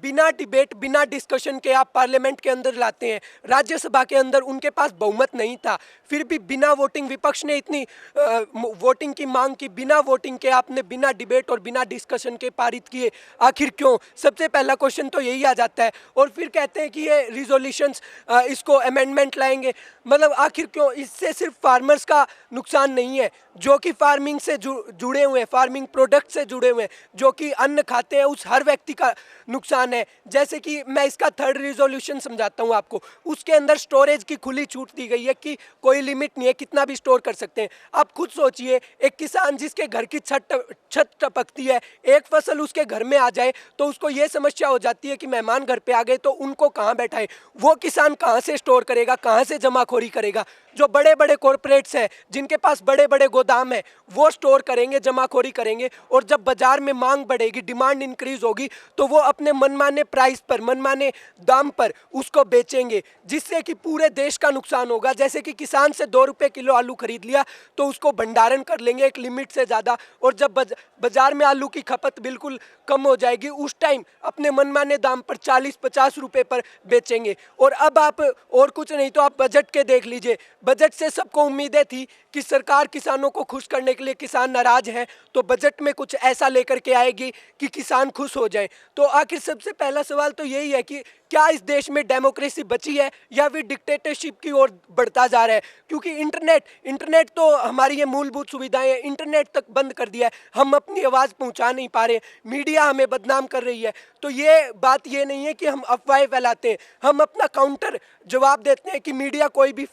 [SPEAKER 6] बिना डिबेट बिना डिस्कशन के आप पार्लियामेंट के अंदर लाते हैं। राज्यसभा के अंदर उनके पास बहुमत नहीं था, फिर भी बिना वोटिंग, विपक्ष ने इतनी वोटिंग की मांग की, बिना वोटिंग के आपने बिना डिबेट और बिना डिस्कशन के पारित किए। आखिर क्यों? सबसे पहला क्वेश्चन तो यही आ जाता है। और फिर कहते हैं कि ये रिजोल्यूशंस इसको अमेंडमेंट लाएंगे, मतलब आखिर क्यों? इससे सिर्फ फार्मर्स का नुकसान नहीं है, जो कि फार्मिंग से जुड़े हुए हैं, फार्मिंग प्रोडक्ट से जुड़े हुए हैं, जो कि अन्न खाते हैं, उस हर व्यक्ति का नुकसान है। जैसे कि मैं इसका थर्ड रिजोल्यूशन समझाता हूँ आपको, उसके अंदर स्टोरेज की खुली छूट दी गई है कि कोई लिमिट नहीं है, कितना भी स्टोर कर सकते हैं। आप खुद सोचिए, एक किसान जिसके घर की छत टपकती है, एक फसल उसके घर में आ जाए तो उसको ये समस्या हो जाती है कि मेहमान घर पे आ गए तो उनको कहाँ बैठाएं? वो किसान कहाँ से स्टोर करेगा, कहाँ से जमाखोरी करेगा? जो बड़े बड़े कॉरपोरेट्स हैं, जिनके पास बड़े बड़े गोदाम है, वो स्टोर करेंगे, जमाखोरी करेंगे, और जब बाजार में मांग बढ़ेगी, डिमांड इंक्रीज होगी, तो वो अपने मनमाने प्राइस पर, मनमाने दाम पर उसको बेचेंगे, जिससे कि पूरे देश का नुकसान होगा। जैसे कि किसान से 2 रुपये किलो आलू खरीद लिया तो उसको भंडारण कर लेंगे एक लिमिट से ज़्यादा, और जब बाजार में आलू की खपत बिल्कुल कम हो जाएगी, उस टाइम अपने मनमाने दाम पर 40-50 रुपये पर बेचेंगे। और अब आप और कुछ नहीं तो आप बजट के देख लीजिए, बजट से सबको उम्मीदें थी कि सरकार किसानों को खुश करने के लिए, किसान नाराज हैं तो बजट में कुछ ऐसा लेकर के आएगी कि किसान खुश हो जाए। तो आखिर सबसे पहला सवाल तो यही है कि क्या इस देश में डेमोक्रेसी बची है या फिर डिक्टेटरशिप की ओर बढ़ता जा रहा है? क्योंकि इंटरनेट तो हमारी ये मूलभूत सुविधाएं हैं, इंटरनेट तक बंद कर दिया है, हम अपनी आवाज़ पहुंचा नहीं पा रहे, मीडिया हमें बदनाम कर रही है। तो ये बात ये नहीं है कि हम अफवाहें फैलाते हैं, हम अपना काउंटर जवाब देते हैं कि मीडिया कोई भी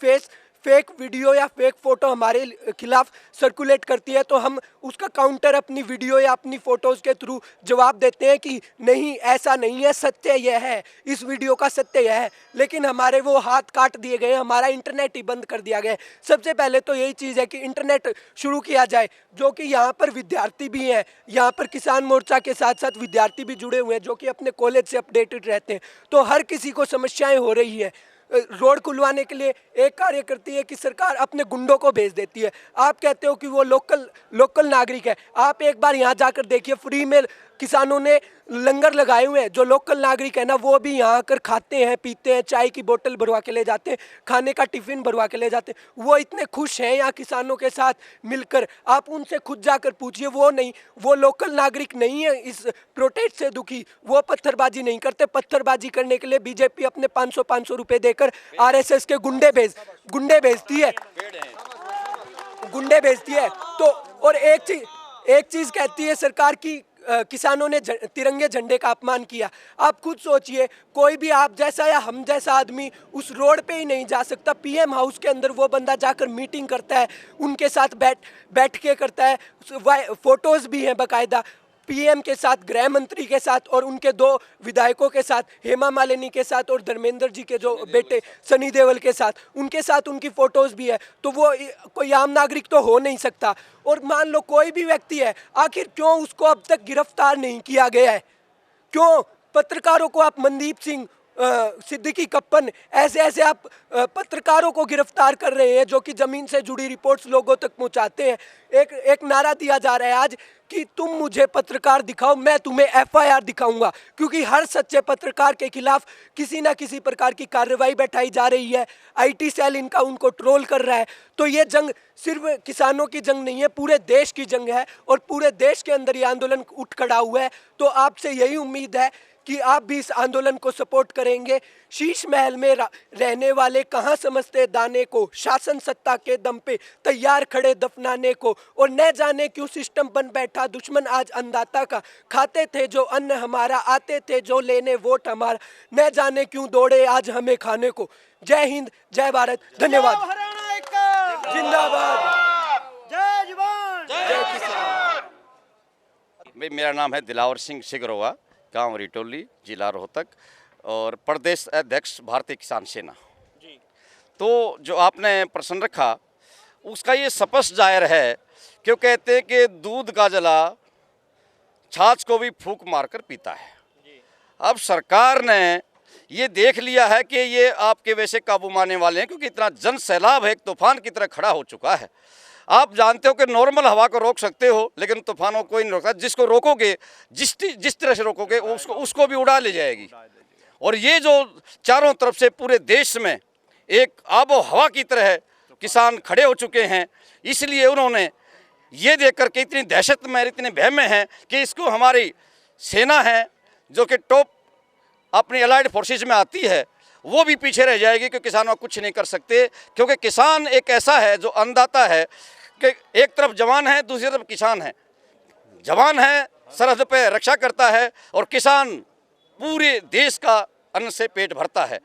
[SPEAKER 6] फेक वीडियो या फेक फोटो हमारे खिलाफ सर्कुलेट करती है तो हम उसका काउंटर अपनी वीडियो या अपनी फोटोज़ के थ्रू जवाब देते हैं कि नहीं, ऐसा नहीं है, सत्य यह है, इस वीडियो का सत्य यह है। लेकिन हमारे वो हाथ काट दिए गए, हमारा इंटरनेट ही बंद कर दिया गया है। सबसे पहले तो यही चीज़ है कि इंटरनेट शुरू किया जाए, जो कि यहाँ पर विद्यार्थी भी हैं, यहाँ पर किसान मोर्चा के साथ साथ विद्यार्थी भी जुड़े हुए हैं, जो कि अपने कॉलेज से अपडेटेड रहते हैं। तो हर किसी को समस्याएं हो रही है। रोड खुलवाने के लिए एक कार्य करती है कि सरकार अपने गुंडों को भेज देती है। आप कहते हो कि वो लोकल नागरिक है, आप एक बार यहाँ जाकर देखिए, फ्री में किसानों ने लंगर लगाए हुए हैं। जो लोकल नागरिक है ना, वो भी यहाँ आकर खाते हैं, पीते हैं, चाय की बोतल भरवा के ले जाते हैं, खाने का टिफिन भरवा के ले जाते हैं। वो इतने खुश हैं यहाँ किसानों के साथ मिलकर। आप उनसे खुद जाकर पूछिए, वो नहीं, वो लोकल नागरिक नहीं है इस प्रोटेस्ट से दुखी, वो पत्थरबाजी नहीं करते। पत्थरबाजी करने के लिए बीजेपी अपने 500 रुपए देकर आरएसएस के गुंडे भेजती है। तो और एक चीज कहती है सरकार की, किसानों ने तिरंगे झंडे का अपमान किया। आप खुद सोचिए, कोई भी आप जैसा या हम जैसा आदमी उस रोड पे ही नहीं जा सकता। पीएम हाउस के अंदर वो बंदा जाकर मीटिंग करता है, उनके साथ बैठ के करता है, फोटोज़ भी हैं बाकायदा, पीएम के साथ, गृह मंत्री के साथ और उनके 2 विधायकों के साथ, हेमा मालिनी के साथ और धर्मेंद्र जी के जो बेटे सनी देओल के साथ, उनके साथ उनकी फ़ोटोज़ भी है। तो वो कोई आम नागरिक तो हो नहीं सकता। और मान लो कोई भी व्यक्ति है, आखिर क्यों उसको अब तक गिरफ्तार नहीं किया गया है? क्यों पत्रकारों को आप मनदीप सिंह सिद्दीकी कप्पन, ऐसे ऐसे आप पत्रकारों को गिरफ्तार कर रहे हैं जो कि ज़मीन से जुड़ी रिपोर्ट्स लोगों तक पहुंचाते हैं। एक नारा दिया जा रहा है आज कि तुम मुझे पत्रकार दिखाओ, मैं तुम्हें एफआईआर दिखाऊंगा, क्योंकि हर सच्चे पत्रकार के खिलाफ किसी ना किसी प्रकार की कार्रवाई बैठाई जा रही है। आईटी सेल इनका उनको ट्रोल कर रहा है। तो ये जंग सिर्फ किसानों की जंग नहीं है, पूरे देश की जंग है और पूरे देश के अंदर ये आंदोलन उठ खड़ा हुआ है। तो आपसे यही उम्मीद है कि आप भी इस आंदोलन को सपोर्ट करेंगे। शीश महल में रहने वाले कहाँ समझते दाने को, शासन सत्ता के दम पे तैयार खड़े दफनाने को, और न जाने क्यों सिस्टम बन बैठा दुश्मन आज अन्नदाता का। खाते थे जो अन्न हमारा, आते थे जो लेने वोट हमारा, न जाने क्यों दौड़े आज हमें खाने को। जय हिंद, जय भारत, धन्यवाद। जिंदाबाद, जय जवान, जय किसान।
[SPEAKER 7] मेरा नाम है दिलावर सिंह सिगरोवा, गांव रिटोली, जिला रोहतक, और प्रदेश अध्यक्ष भारतीय किसान सेना जी। तो जो आपने प्रश्न रखा उसका ये स्पष्ट जाहिर है, क्यों कहते हैं कि दूध का जला छाछ को भी फूंक मारकर पीता है जी। अब सरकार ने ये देख लिया है कि ये आपके वैसे काबू मारने वाले हैं, क्योंकि इतना जन सैलाब है, एक तूफान की तरह खड़ा हो चुका है। आप जानते हो कि नॉर्मल हवा को रोक सकते हो, लेकिन तूफानों को कोई नहीं रोकता। जिसको रोकोगे, जिस तरह से रोकोगे उसको भी उड़ा ले जाएगी। और ये जो चारों तरफ से पूरे देश में एक आबो हवा की तरह किसान खड़े हो चुके हैं, इसलिए उन्होंने ये देख कर के इतनी दहशत में, इतने भय में हैं कि इसको हमारी सेना है जो कि टॉप अपनी अलाइड फोर्सेज में आती है, वो भी पीछे रह जाएगी, क्योंकि किसानों कुछ नहीं कर सकते। क्योंकि किसान एक ऐसा है जो अन्नदाता है कि एक तरफ जवान है, दूसरी तरफ किसान है। जवान है, सरहद पे रक्षा करता है, और किसान पूरे देश का अन्न से पेट भरता है।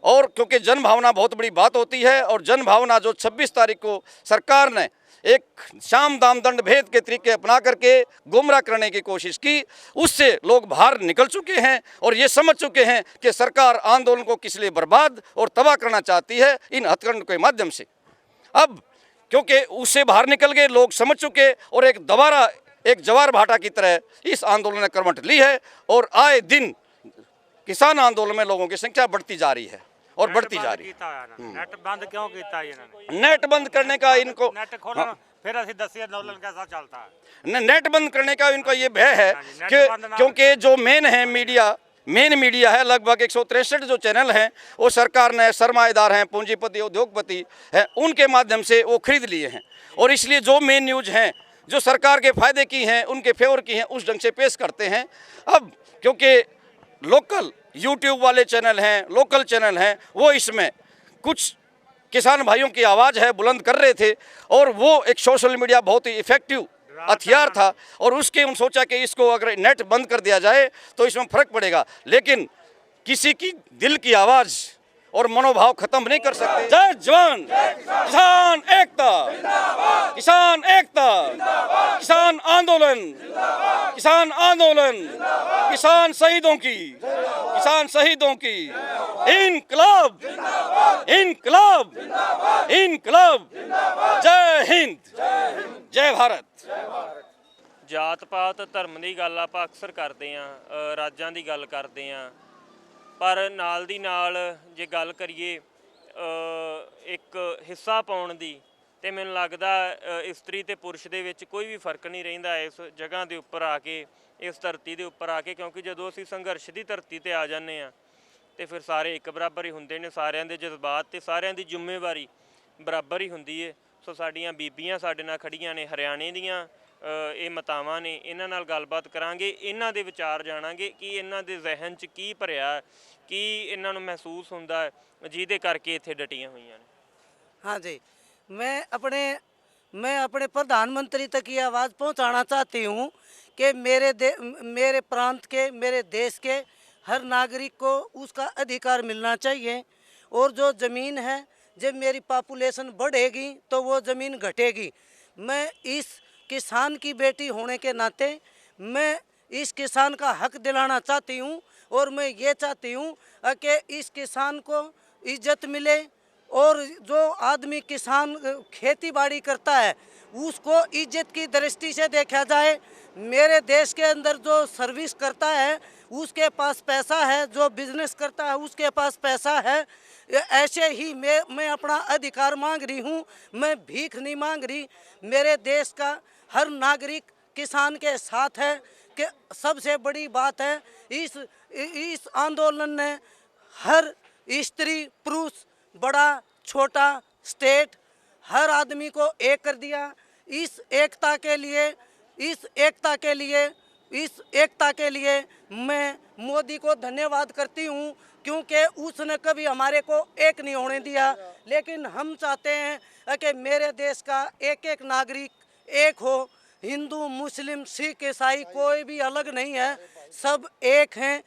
[SPEAKER 7] और क्योंकि जन भावना बहुत बड़ी बात होती है, और जन भावना जो 26 तारीख को सरकार ने एक शाम दाम दंड भेद के तरीके अपना करके गुमराह करने की कोशिश की, उससे लोग बाहर निकल चुके हैं और ये समझ चुके हैं कि सरकार आंदोलन को किस लिए बर्बाद और तबाह करना चाहती है इन हथकंडों के माध्यम से। अब क्योंकि उससे बाहर निकल गए, लोग समझ चुके, और एक दोबारा एक जवार भाटा की तरह इस आंदोलन ने करवट ली है, और आए दिन किसान आंदोलन में लोगों की संख्या बढ़ती जा रही है और बढ़ती जा रही है।
[SPEAKER 8] नेट बंद क्यों किया इन्होंने?
[SPEAKER 7] नेट बंद करने का इनको
[SPEAKER 8] नेट खोलो, फिर असि दसिए आंदोलन कैसा चलता है।
[SPEAKER 7] नेट बंद करने का इनको ये भय है कि क्योंकि जो मेन मीडिया है, लगभग 163 जो चैनल हैं, वो सरकार ने, सरमाएदार हैं, पूंजीपति, उद्योगपति हैं, उनके माध्यम से वो खरीद लिए हैं। और इसलिए जो मेन न्यूज़ हैं, जो सरकार के फायदे की हैं, उनके फेवर की हैं, उस ढंग से पेश करते हैं। अब क्योंकि लोकल यूट्यूब वाले चैनल हैं, लोकल चैनल हैं, वो इसमें कुछ किसान भाइयों की आवाज़ है बुलंद कर रहे थे, और वो एक सोशल मीडिया बहुत ही इफेक्टिव हथियार था, और उसके उन सोचा कि इसको अगर नेट बंद कर दिया जाए तो इसमें फ़र्क पड़ेगा, लेकिन किसी की दिल की आवाज़ और मनोभाव खत्म नहीं कर सकते। जय जवान, किसान एकता, किसान एकता, किसान आंदोलन, किसान आंदोलन, किसान शहीदों की, किसान शहीदों की इनकलाब, इनकलाब, इनकलाब। जय हिंद, जय भारत।
[SPEAKER 1] ਜਾਤ ਪਾਤ ਧਰਮ ਦੀ ਗੱਲ ਆਪਾਂ ਅਕਸਰ ਕਰਦੇ ਆਂ, ਰਾਜਾਂ ਦੀ ਗੱਲ ਕਰਦੇ ਆਂ, ਪਰ ਨਾਲ ਦੀ ਨਾਲ ਜੇ ਗੱਲ ਕਰੀਏ ਇੱਕ ਹਿੱਸਾ ਪਾਉਣ ਦੀ, ਤੇ ਮੈਨੂੰ ਲੱਗਦਾ ਇਸਤਰੀ ਤੇ ਪੁਰਸ਼ ਦੇ ਵਿੱਚ ਕੋਈ ਵੀ ਫਰਕ ਨਹੀਂ ਰਹਿੰਦਾ ਇਸ ਜਗ੍ਹਾ ਦੇ ਉੱਪਰ ਆ ਕੇ, ਇਸ ਧਰਤੀ ਦੇ ਉੱਪਰ ਆ ਕੇ, ਕਿਉਂਕਿ ਜਦੋਂ ਅਸੀਂ ਸੰਘਰਸ਼ ਦੀ ਧਰਤੀ ਤੇ ਆ ਜਾਂਦੇ ਆ ਤੇ ਫਿਰ ਸਾਰੇ ਇੱਕ ਬਰਾਬਰ ਹੀ ਹੁੰਦੇ ਨੇ, ਸਾਰਿਆਂ ਦੇ ਜਜ਼ਬਾਤ ਤੇ ਸਾਰਿਆਂ ਦੀ ਜ਼ਿੰਮੇਵਾਰੀ ਬਰਾਬਰ ਹੀ ਹੁੰਦੀ ਹੈ। ਸੋ ਸਾਡੀਆਂ ਬੀਬੀਆਂ ਸਾਡੇ ਨਾਲ ਖੜੀਆਂ ਨੇ, ਹਰਿਆਣੇ ਦੀਆਂ ਇਹ ਮਾਤਾਵਾਂ ਨੇ, ਇਹਨਾਂ ਨਾਲ ਗੱਲਬਾਤ ਕਰਾਂਗੇ, ਇਹਨਾਂ ਦੇ ਵਿਚਾਰ ਜਾਣਾਂਗੇ ਕਿ ਇਹਨਾਂ ਦੇ ਜ਼ਿਹਨ 'ਚ ਕੀ ਭਰਿਆ, ਕੀ ਇਹਨਾਂ ਨੂੰ ਮਹਿਸੂਸ ਹੁੰਦਾ ਜਿਹਦੇ ਕਰਕੇ ਇੱਥੇ ਡਟੀਆਂ ਹੋਈਆਂ ਨੇ।
[SPEAKER 9] हाँ जी, मैं अपने प्रधानमंत्री तक ये आवाज़ पहुंचाना चाहती हूं कि मेरे प्रांत के, मेरे देश के हर नागरिक को उसका अधिकार मिलना चाहिए। और जो ज़मीन है, जब मेरी पॉपुलेशन बढ़ेगी तो वो ज़मीन घटेगी। मैं इस किसान की बेटी होने के नाते मैं इस किसान का हक दिलाना चाहती हूँ, और मैं ये चाहती हूँ कि इस किसान को इज्जत मिले, और जो आदमी किसान खेती बाड़ी करता है उसको इज्जत की दृष्टि से देखा जाए। मेरे देश के अंदर जो सर्विस करता है उसके पास पैसा है, जो बिजनेस करता है उसके पास पैसा है। ऐसे ही मैं अपना अधिकार मांग रही हूँ, मैं भीख नहीं मांग रही। मेरे देश का हर नागरिक किसान के साथ है। कि सबसे बड़ी बात है इस आंदोलन ने हर स्त्री पुरुष बड़ा छोटा स्टेट हर आदमी को एक कर दिया। इस एकता के लिए मैं मोदी को धन्यवाद करती हूँ, क्योंकि उसने कभी हमारे को एक नहीं होने दिया। लेकिन हम चाहते हैं कि मेरे देश का एक एक नागरिक एक हो। हिंदू मुस्लिम सिख ईसाई कोई भी अलग नहीं है, सब एक हैं।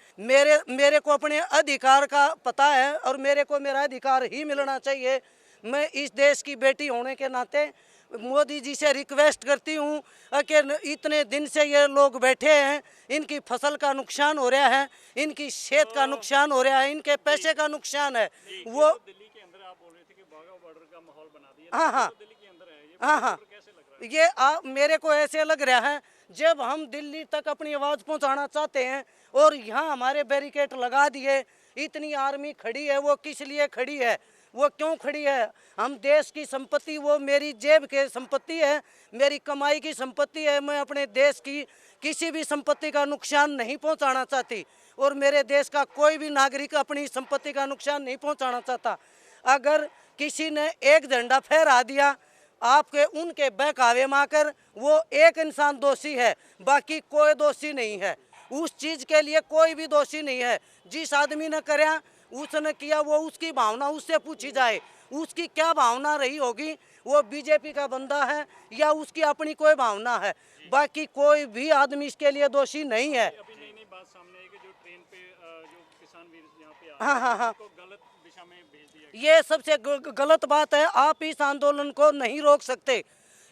[SPEAKER 9] मेरे को अपने अधिकार का पता है और मेरे को मेरा अधिकार ही मिलना चाहिए। मैं इस देश की बेटी होने के नाते मोदी जी से रिक्वेस्ट करती हूँ कि इतने दिन से ये लोग बैठे हैं, इनकी फसल का नुकसान हो रहा है, इनकी सेहत का नुकसान हो रहा है, इनके पैसे का नुकसान है। वो
[SPEAKER 8] दिल्ली के अंदर आप बोल रहे थे कि वाघा बॉर्डर का माहौल बना दिया,
[SPEAKER 9] हाँ हाँ
[SPEAKER 8] दिल्ली के अंदर है ये,
[SPEAKER 9] हाँ
[SPEAKER 8] कैसे लग रहा है?
[SPEAKER 9] ये मेरे को ऐसे लग रहा है जब हम दिल्ली तक अपनी आवाज़ पहुंचाना चाहते हैं और यहाँ हमारे बैरिकेड लगा दिए, इतनी आर्मी खड़ी है, वो किस लिए खड़ी है, वो क्यों खड़ी है? हम देश की संपत्ति, वो मेरी जेब के संपत्ति है, मेरी कमाई की संपत्ति है। मैं अपने देश की किसी भी संपत्ति का नुकसान नहीं पहुंचाना चाहती और मेरे देश का कोई भी नागरिक अपनी संपत्ति का नुकसान नहीं पहुंचाना चाहता। अगर किसी ने एक झंडा फहरा दिया आपके उनके बहकावे में आकर, वो एक इंसान दोषी है, बाकी कोई दोषी नहीं है। उस चीज़ के लिए कोई भी दोषी नहीं है। जिस आदमी ने कराया उसने किया, वो उसकी भावना उससे पूछी जाए, उसकी क्या भावना रही होगी, वो बीजेपी का बंदा है या उसकी अपनी कोई भावना है, बाकी कोई भी आदमी इसके लिए दोषी नहीं है।
[SPEAKER 8] अभी नई बात सामने आई कि जो ट्रेन पे जो किसान वीर यहाँ पे
[SPEAKER 9] हाँ हाँ हाँ,
[SPEAKER 8] को गलत दिशा में भेज दिया गया।
[SPEAKER 9] ये सबसे गलत बात है। आप इस आंदोलन को नहीं रोक सकते,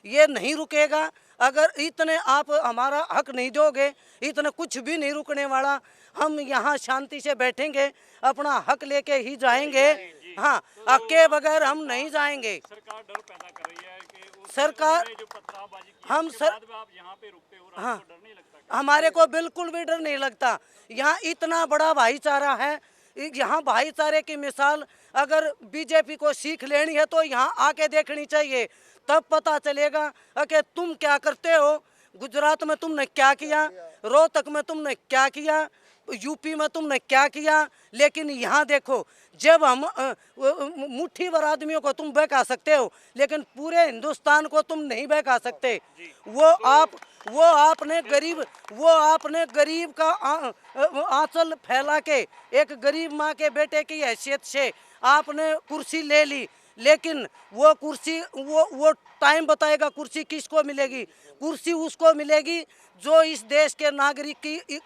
[SPEAKER 9] ये नहीं रुकेगा। अगर इतने आप हमारा हक नहीं दोगे, इतना कुछ भी नहीं रुकने वाला। हम यहाँ शांति से बैठेंगे, अपना हक लेके ही जाएंगे। हाँ, के बगैर हम नहीं जाएंगे।
[SPEAKER 8] सरकार डर पैदा कर रही है कि उस
[SPEAKER 9] सरकार
[SPEAKER 8] जो पथरावबाजी की
[SPEAKER 9] हम
[SPEAKER 8] उसके बाद आप यहाँ पे रुकते हो,
[SPEAKER 9] हाँ,
[SPEAKER 8] आपको डर नहीं लगता क्या?
[SPEAKER 9] हमारे को बिल्कुल भी डर नहीं लगता। यहाँ इतना बड़ा भाईचारा है, यहाँ भाईचारे की मिसाल अगर बीजेपी को सीख लेनी है तो यहाँ आके देखनी चाहिए, तब पता चलेगा कि तुम क्या करते हो। गुजरात में तुमने क्या किया, रोहतक में तुमने क्या किया, यूपी में तुमने क्या किया। लेकिन यहाँ देखो, जब हम मुट्ठी भर आदमियों को तुम बहका सकते हो, लेकिन पूरे हिंदुस्तान को तुम नहीं बहका सकते। वो आपने गरीब का आंचल फैला के एक गरीब माँ के बेटे की हैसियत से आपने कुर्सी ले ली, लेकिन वो कुर्सी वो टाइम बताएगा कुर्सी किसको मिलेगी। कुर्सी उसको मिलेगी जो इस देश के नागरिक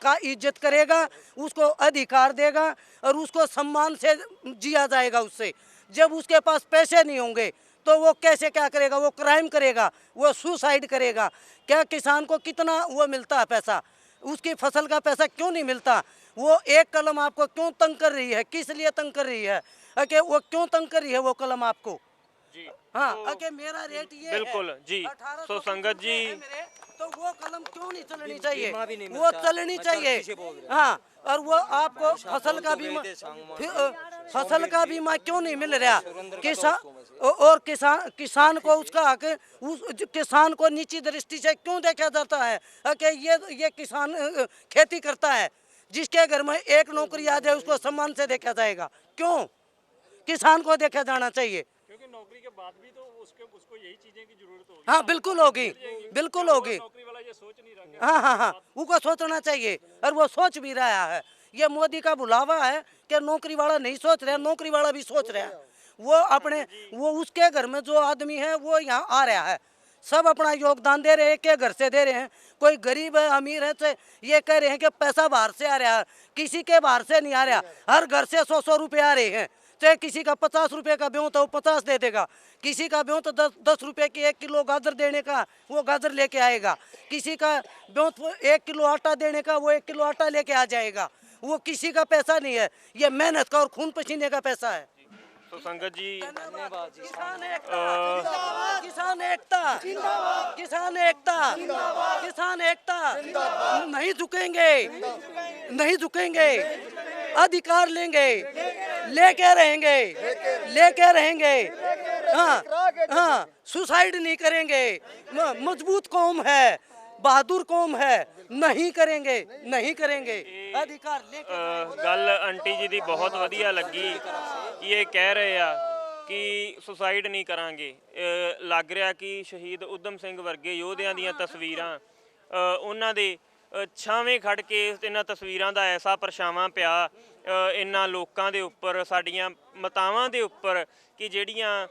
[SPEAKER 9] का इज्जत करेगा, उसको अधिकार देगा और उसको सम्मान से जिया जाएगा उससे। जब उसके पास पैसे नहीं होंगे तो वो कैसे क्या करेगा, वो क्राइम करेगा, वो सुसाइड करेगा। क्या किसान को कितना वो मिलता है पैसा, उसकी फसल का पैसा क्यों नहीं मिलता? वो एक कलम आपको क्यों तंग कर रही है, किस लिए तंग कर रही है, कि वो क्यों तंग कर रही है वो कलम आपको?
[SPEAKER 1] जी
[SPEAKER 9] हाँ, अके मेरा रेट ये
[SPEAKER 1] बिल्कुल
[SPEAKER 9] है,
[SPEAKER 1] जी।
[SPEAKER 9] 1800
[SPEAKER 1] तो संगत जी
[SPEAKER 9] है मेरे, तो वो कलम क्यों नहीं चलनी चाहिए? वो चलनी चाहिए। हाँ, और वो आपको फसल का बीमा, फसल का बीमा क्यों नहीं मिल रहा? किसान को उसका हक, किसान को नीची दृष्टि से क्यों देखा जाता है कि ये किसान खेती करता है? जिसके घर में एक नौकरी आ जाए उसको सम्मान से देखा जाएगा, क्यों किसान को देखा जाना चाहिए?
[SPEAKER 8] क्योंकि नौकरी के बाद भी तो उसको यही चीजें की जरूरत होगी।
[SPEAKER 9] हाँ, बिल्कुल होगी, बिल्कुल होगी।
[SPEAKER 8] नौकरी वाला ये सोच नहीं रहा।
[SPEAKER 9] हाँ हाँ हाँ, उसको सोचना चाहिए और वो सोच भी रहा है। ये मोदी का बुलावा है कि नौकरी वाला नहीं सोच रहा, नौकरी वाला भी सोच रहा है। वो उसके घर में जो आदमी है वो यहाँ आ रहा है, सब अपना योगदान दे रहे हैं, के घर से दे रहे हैं। कोई गरीब है अमीर है तो ये कह रहे हैं कि पैसा बाहर से आ रहा है, किसी के बाहर से नहीं आ रहा। हर घर से 100-100 रुपये आ रहे हैं। चाहे किसी का 50 रुपये का ब्यों तो वो 50 दे देगा, किसी का ब्यों तो 10 रुपये की 1 किलो गाजर देने का वो गाजर लेके आएगा, किसी का ब्यों तो 1 किलो आटा देने का वो 1 किलो आटा लेके आ जाएगा। वो किसी का पैसा नहीं है, ये मेहनत का और खून पसीने का पैसा है।
[SPEAKER 1] तो संगत जी
[SPEAKER 9] किसान एकता, किसान एकता, किसान एकता, किसान एकता, नहीं झुकेंगे, नहीं झुकेंगे, अधिकार लेंगे, लेके रहेंगे, लेके रहेंगे। हाँ हाँ, सुसाइड नहीं करेंगे, मजबूत कौम है, बहादुर कौम है, नहीं करेंगे, नहीं करेंगे, अधिकार लेके।
[SPEAKER 1] ਗੱਲ ਆਂਟੀ ਜੀ ਦੀ ਬਹੁਤ ਵਧੀਆ ਲੱਗੀ ਕਿ ਇਹ ਕਹਿ ਰਹੇ ਆ ਕਿ ਸੁਸਾਈਡ ਨਹੀਂ ਕਰਾਂਗੇ। ਲੱਗ ਰਿਹਾ ਕਿ ਸ਼ਹੀਦ ਊਧਮ ਸਿੰਘ ਵਰਗੇ ਯੋਧਿਆਂ ਦੀਆਂ ਤਸਵੀਰਾਂ ਉਹਨਾਂ ਦੇ ਛਾਵੇਂ ਖੜ ਕੇ ਇਹਨਾਂ ਤਸਵੀਰਾਂ ਦਾ ਐਸਾ ਪਰਛਾਵਾਂ ਪਿਆ ਇਹਨਾਂ ਲੋਕਾਂ ਦੇ ਉੱਪਰ, ਸਾਡੀਆਂ ਮਾਤਾਵਾਂ ਦੇ ਉੱਪਰ, ਕਿ ਜਿਹੜੀਆਂ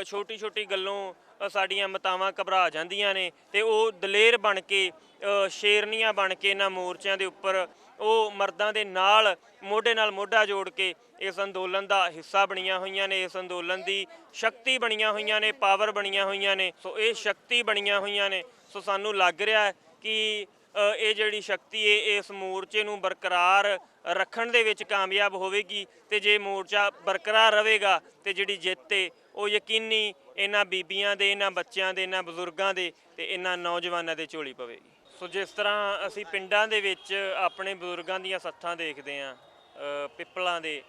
[SPEAKER 1] ਛੋਟੀ ਛੋਟੀ ਗੱਲੋਂ ਸਾਡੀਆਂ ਮਾਤਾਵਾਂ ਘਬਰਾ ਜਾਂਦੀਆਂ ਨੇ ਤੇ ਉਹ ਦਲੇਰ ਬਣ ਕੇ ਸ਼ੇਰਨੀਆਂ ਬਣ ਕੇ ਇਹਨਾਂ ਮੋਰਚਿਆਂ ਦੇ ਉੱਪਰ ਉਹ ਮਰਦਾਂ ਦੇ ਨਾਲ ਮੋਢਾ ਜੋੜ ਕੇ ਇਸ ਅੰਦੋਲਨ ਦਾ ਹਿੱਸਾ ਬਣੀਆਂ ਹੋਈਆਂ ਨੇ, ਇਸ ਅੰਦੋਲਨ ਦੀ ਸ਼ਕਤੀ ਬਣੀਆਂ ਹੋਈਆਂ ਨੇ, ਪਾਵਰ ਬਣੀਆਂ ਹੋਈਆਂ ਨੇ। ਸੋ ਇਹ ਸ਼ਕਤੀ ਬਣੀਆਂ ਹੋਈਆਂ ਨੇ। ਸੋ ਸਾਨੂੰ ਲੱਗ ਰਿਹਾ ਕਿ ਇਹ ਜਿਹੜੀ ਸ਼ਕਤੀ ਹੈ ਇਸ ਮੋਰਚੇ ਨੂੰ ਬਰਕਰਾਰ ਰੱਖਣ ਦੇ ਵਿੱਚ ਕਾਮਯਾਬ ਹੋਵੇਗੀ ਤੇ ਜੇ ਮੋਰਚਾ ਬਰਕਰਾਰ ਰਹੇਗਾ ਤੇ ਜਿਹੜੀ ਜਿੱਤ ਹੈ ਉਹ ਯਕੀਨੀ ਇਹਨਾਂ ਬੀਬੀਆਂ ਦੇ, ਇਹਨਾਂ ਬੱਚਿਆਂ ਦੇ, ਇਹਨਾਂ ਬਜ਼ੁਰਗਾਂ ਦੇ ਤੇ ਇਹਨਾਂ ਨੌਜਵਾਨਾਂ ਦੇ ਝੋਲੀ ਪਵੇਗੀ। ਸੋ ਜਿਸ ਤਰ੍ਹਾਂ ਅਸੀਂ ਪਿੰਡਾਂ ਦੇ ਵਿੱਚ ਆਪਣੇ ਬਜ਼ੁਰਗਾਂ ਦੀਆਂ ਸੱਥਾਂ ਦੇਖਦੇ ਹਾਂ, ਪਿੱਪਲਾਂ ਦੇ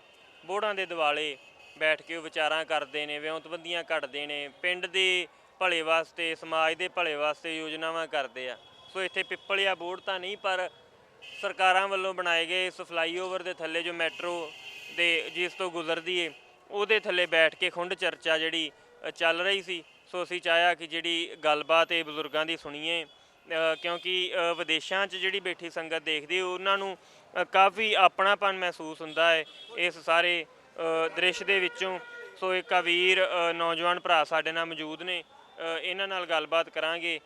[SPEAKER 1] ਬੋੜਾਂ ਦੇ ਦਿਵਾਲੇ ਬੈਠ ਕੇ ਉਹ ਵਿਚਾਰਾਂ ਕਰਦੇ ਨੇ, ਵਿਉਂਤਬੰਦੀਆਂ ਘੜਦੇ ਨੇ, ਪਿੰਡ ਦੇ ਭਲੇ ਵਾਸਤੇ, ਸਮਾਜ ਦੇ ਭਲੇ ਵਾਸਤੇ ਯੋਜਨਾਵਾਂ ਕਰਦੇ ਆ। ਸੋ ਇੱਥੇ ਪਿੱਪਲ ਜਾਂ ਬੋੜ ਤਾਂ ਨਹੀਂ, ਪਰ ਸਰਕਾਰਾਂ ਵੱਲੋਂ ਬਣਾਏ ਗਏ ਇਸ ਫਲਾਈਓਵਰ ਦੇ ਥੱਲੇ ਜੋ ਮੈਟਰੋ ਦੇ ਜਿਸ ਤੋਂ ਗੁਜ਼ਰਦੀ ਏ ਉਹਦੇ ਥੱਲੇ ਬੈਠ ਕੇ ਖੁੰਡ ਚਰਚਾ ਜਿਹੜੀ ਚੱਲ ਰਹੀ ਸੀ। ਸੋ ਅਸੀਂ ਚਾਹਿਆ ਕਿ ਜਿਹੜੀ ਗੱਲਬਾਤ ਇਹ ਬਜ਼ੁਰਗਾਂ ਦੀ ਸੁਣੀਏ, ਕਿਉਂਕਿ ਵਿਦੇਸ਼ਾਂ 'ਚ ਜਿਹੜੀ ਬੈਠੀ ਸੰਗਤ ਦੇਖਦੀ ਉਹਨਾਂ ਨੂੰ ਕਾਫੀ ਆਪਣਾਪਨ ਮਹਿਸੂਸ ਹੁੰਦਾ ਹੈ ਇਸ ਸਾਰੇ ਦ੍ਰਿਸ਼ ਦੇ ਵਿੱਚੋਂ। ਸੋ ਇੱਕ ਵੀਰ ਨੌਜਵਾਨ ਭਰਾ ਸਾਡੇ ਨਾਲ ਮੌਜੂਦ ਨੇ, ਇਹਨਾਂ ਨਾਲ ਗੱਲਬਾਤ ਕਰਾਂਗੇ,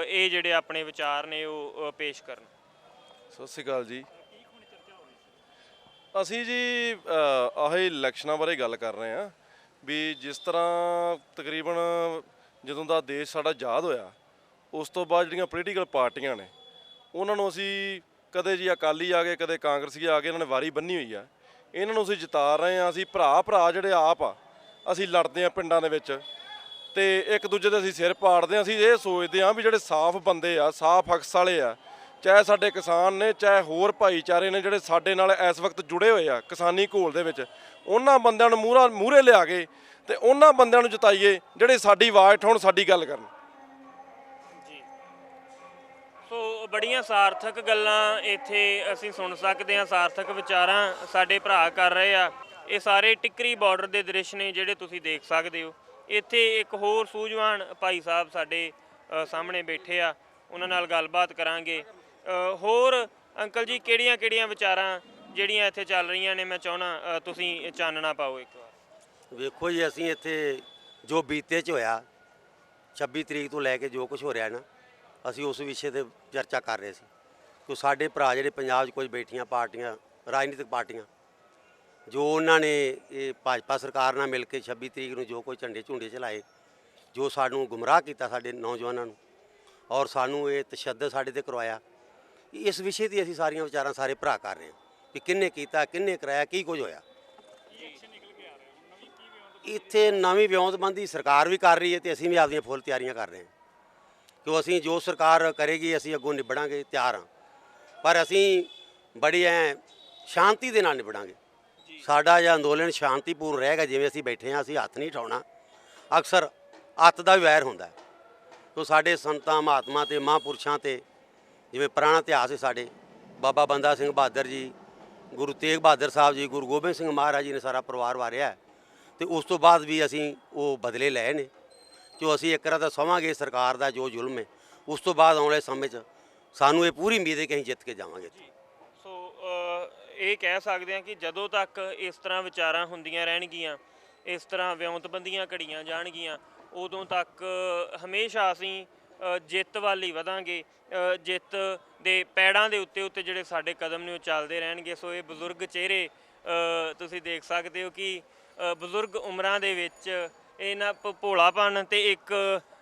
[SPEAKER 1] ਇਹ ਜਿਹੜੇ ਆਪਣੇ ਵਿਚਾਰ ਨੇ ਉਹ ਪੇਸ਼ ਕਰਨ।
[SPEAKER 10] ਸਤਿ ਸ਼੍ਰੀ ਅਕਾਲ ਜੀ। ਅਸੀਂ ਜੀ ਆਹੀ ਇਲੈਕਸ਼ਨਾਂ ਬਾਰੇ ਗੱਲ ਕਰ ਰਹੇ ਹਾਂ ਵੀ ਜਿਸ ਤਰ੍ਹਾਂ ਤਕਰੀਬਨ ਜਦੋਂ ਦਾ ਦੇਸ਼ ਸਾਡਾ ਆਜ਼ਾਦ ਹੋਇਆ ਉਸ ਤੋਂ ਬਾਅਦ ਜਿਹੜੀਆਂ ਪੋਲੀਟੀਕਲ ਪਾਰਟੀਆਂ ਨੇ ਉਹਨਾਂ ਨੂੰ ਅਸੀਂ ਕਦੇ ਜੀ ਅਕਾਲੀ ਆ ਗਏ, ਕਦੇ ਕਾਂਗਰਸੀ ਆ ਗਏ, ਇਹਨਾਂ ਨੇ ਵਾਰੀ ਬੰਨੀ ਹੋਈ ਆ। ਇਹਨਾਂ ਨੂੰ ਅਸੀਂ ਜਿਤਾ ਰਹੇ ਹਾਂ। ਅਸੀਂ ਭਰਾ ਜਿਹੜੇ ਆਪ ਆ ਅਸੀਂ ਲੜਦੇ ਹਾਂ ਪਿੰਡਾਂ ਦੇ ਵਿੱਚ ਤੇ ਇੱਕ ਦੂਜੇ ਦੇ ਅਸੀਂ ਸਿਰ ਪਾੜਦੇ ਹਾਂ। ਅਸੀਂ ਇਹ ਸੋਚਦੇ ਹਾਂ ਵੀ ਜਿਹੜੇ ਸਾਫ਼ ਬੰਦੇ ਆ, ਸਾਫ਼ ਅਕਸ ਵਾਲੇ ਆ, ਚਾਹੇ ਸਾਡੇ ਕਿਸਾਨ ਨੇ, ਚਾਹੇ ਹੋਰ ਭਾਈਚਾਰੇ ਨੇ ਜਿਹੜੇ ਸਾਡੇ ਨਾਲ ਇਸ ਵਕਤ ਜੁੜੇ ਹੋਏ ਆ ਕਿਸਾਨੀ ਘੋਲ ਦੇ ਵਿੱਚ, ਉਹਨਾਂ ਬੰਦਿਆਂ ਨੂੰ ਮੂਹਰੇ ਲਿਆ ਕੇ ਤੇ ਉਹਨਾਂ ਬੰਦਿਆਂ ਨੂੰ ਜਿਤਾਈਏ ਜਿਹੜੇ ਸਾਡੀ ਆਵਾਜ਼ ਉਠਾਉਣ, ਸਾਡੀ ਗੱਲ ਕਰਨ।
[SPEAKER 1] ਜੀ, ਸੋ ਬੜੀਆਂ ਸਾਰਥਕ ਗੱਲਾਂ ਇੱਥੇ ਅਸੀਂ ਸੁਣ ਸਕਦੇ ਹਾਂ, ਸਾਰਥਕ ਵਿਚਾਰਾਂ ਸਾਡੇ ਭਰਾ ਕਰ ਰਹੇ ਆ। ਇਹ ਸਾਰੇ ਟਿੱਕਰੀ ਬਾਰਡਰ ਦੇ ਦ੍ਰਿਸ਼ ਨੇ ਜਿਹੜੇ ਤੁਸੀਂ ਦੇਖ ਸਕਦੇ ਹੋ। ਇੱਥੇ ਇੱਕ ਹੋਰ ਸੂਝਵਾਨ ਭਾਈ ਸਾਹਿਬ ਸਾਡੇ ਸਾਹਮਣੇ ਬੈਠੇ ਆ, ਉਹਨਾਂ ਨਾਲ ਗੱਲਬਾਤ ਕਰਾਂਗੇ। ਹੋਰ ਅੰਕਲ ਜੀ, ਕਿਹੜੀਆਂ ਵਿਚਾਰਾਂ ਜਿਹੜੀਆਂ ਇੱਥੇ ਚੱਲ ਰਹੀਆਂ ਨੇ, ਮੈਂ ਚਾਹੁੰਦਾ ਤੁਸੀਂ ਚਾਨਣਾ ਪਾਓ ਇੱਕ ਵਾਰ।
[SPEAKER 11] ਵੇਖੋ ਜੀ, ਅਸੀਂ ਇੱਥੇ ਜੋ ਬੀਤੇ 'ਚ ਹੋਇਆ 26 ਤਰੀਕ ਤੋਂ ਲੈ ਕੇ ਜੋ ਕੁਝ ਹੋ ਰਿਹਾ ਨਾ, ਅਸੀਂ ਉਸ ਵਿਸ਼ੇ ਤੇ ਚਰਚਾ ਕਰ ਰਹੇ ਸੀ ਕਿ ਸਾਡੇ ਭਰਾ ਜਿਹੜੇ ਪੰਜਾਬ 'ਚ ਕੁਝ ਬੈਠੀਆਂ ਪਾਰਟੀਆਂ, ਰਾਜਨੀਤਿਕ ਪਾਰਟੀਆਂ, ਜੋ ਉਹਨਾਂ ਨੇ ਇਹ ਭਾਜਪਾ ਸਰਕਾਰ ਨਾਲ ਮਿਲ ਕੇ 26 ਤਰੀਕ ਨੂੰ ਜੋ ਕੋਈ ਝੰਡੇ ਚਲਾਏ, ਜੋ ਸਾਨੂੰ ਗੁੰਮਰਾਹ ਕੀਤਾ ਸਾਡੇ ਨੌਜਵਾਨਾਂ ਨੂੰ, ਔਰ ਸਾਨੂੰ ਇਹ ਤਸ਼ੱਦਦ ਸਾਡੇ ਤੇ ਕਰਵਾਇਆ, ਇਸ ਵਿਸ਼ੇ ਦੀ ਅਸੀਂ ਸਾਰੀਆਂ ਵਿਚਾਰਾਂ ਸਾਰੇ ਭਰਾ ਕਰ ਰਹੇ ਹਾਂ ਕਿ ਕਿਹਨੇ ਕੀਤਾ, ਕਿਹਨੇ ਕਰਾਇਆ, ਕੀ ਕੁਝ ਹੋਇਆ। ਇੱਥੇ ਨਵੀਂ ਵਿਉਂਤਬੰਦੀ ਸਰਕਾਰ ਵੀ ਕਰ ਰਹੀ ਹੈ ਤੇ ਅਸੀਂ ਵੀ ਆਪਦੀਆਂ ਫੁੱਲ ਤਿਆਰੀਆਂ ਕਰ ਰਹੇ ਹਾਂ ਕਿ ਅਸੀਂ ਜੋ ਸਰਕਾਰ ਕਰੇਗੀ ਅਸੀਂ ਅੱਗੋਂ ਨਿਬੜਾਂਗੇ, ਤਿਆਰ ਹਾਂ। ਪਰ ਅਸੀਂ ਬੜੀ ਸ਼ਾਂਤੀ ਦੇ ਨਾਲ ਨਿਬੜਾਂਗੇ। ਸਾਡਾ ਇਹ ਅੰਦੋਲਨ ਸ਼ਾਂਤੀਪੂਰਨ ਰਹੇਗਾ। ਜਿਵੇਂ ਅਸੀਂ ਬੈਠੇ ਹਾਂ, ਅਸੀਂ ਹੱਥ ਨਹੀਂ ਉਠਾਉਣਾ। ਅਕਸਰ ਅੱਤ ਦਾ ਵੀ ਵੈਰ ਹੁੰਦਾ ਤੋ ਸਾਡੇ ਸੰਤਾਂ, ਮਹਾਤਮਾ ਤੇ ਮਹਾਂਪੁਰਸ਼ਾਂ ਤੇ ਜਿਵੇਂ ਪੁਰਾਣਾ ਇਤਿਹਾਸ ਹੈ ਸਾਡੇ, ਬਾਬਾ ਬੰਦਾ ਸਿੰਘ ਬਹਾਦਰ ਜੀ, ਗੁਰੂ ਤੇਗ ਬਹਾਦਰ ਸਾਹਿਬ ਜੀ, ਗੁਰੂ ਗੋਬਿੰਦ ਸਿੰਘ ਮਹਾਰਾਜ ਜੀ ਨੇ ਸਾਰਾ ਪਰਿਵਾਰ ਵਾਰਿਆ ਤੇ ਉਸ ਤੋਂ ਬਾਅਦ ਵੀ ਅਸੀਂ ਉਹ ਬਦਲੇ ਲਏ ਨੇ ਜੋ ਅਸੀਂ ਇੱਕ ਤਰ੍ਹਾਂ ਦਾ ਸਵਾਂਗੇ ਸਰਕਾਰ ਦਾ ਜੋ ਜ਼ੁਲਮ ਹੈ। ਉਸ ਤੋਂ ਬਾਅਦ ਆਉਣ ਵਾਲੇ ਸਮੇਂ 'ਚ ਸਾਨੂੰ ਇਹ ਪੂਰੀ ਉਮੀਦ ਹੈ ਕਿ ਅਸੀਂ ਜਿੱਤ ਕੇ ਜਾਵਾਂਗੇ।
[SPEAKER 1] ਸੋ ਇਹ ਕਹਿ ਸਕਦੇ ਹਾਂ ਕਿ ਜਦੋਂ ਤੱਕ ਇਸ ਤਰ੍ਹਾਂ ਵਿਚਾਰਾਂ ਹੁੰਦੀਆਂ ਰਹਿਣਗੀਆਂ, ਇਸ ਤਰ੍ਹਾਂ ਵਿਉਂਤਬੰਦੀਆਂ ਘੜੀਆਂ ਜਾਣਗੀਆਂ, ਉਦੋਂ ਤੱਕ ਹਮੇਸ਼ਾ ਅਸੀਂ ਜਿੱਤ ਵੱਲ ਹੀ ਵਧਾਂਗੇ। ਜਿੱਤ ਦੇ ਪੈੜਾਂ ਦੇ ਉੱਤੇ ਜਿਹੜੇ ਸਾਡੇ ਕਦਮ ਨੇ ਉਹ ਚੱਲਦੇ ਰਹਿਣਗੇ। ਸੋ ਇਹ ਬਜ਼ੁਰਗ ਚਿਹਰੇ ਤੁਸੀਂ ਦੇਖ ਸਕਦੇ ਹੋ ਕਿ ਬਜ਼ੁਰਗ ਉਮਰਾਂ ਦੇ ਵਿੱਚ ਇਹਨਾਂ ਭੋਲਾਪਨ ਤੇ ਇੱਕ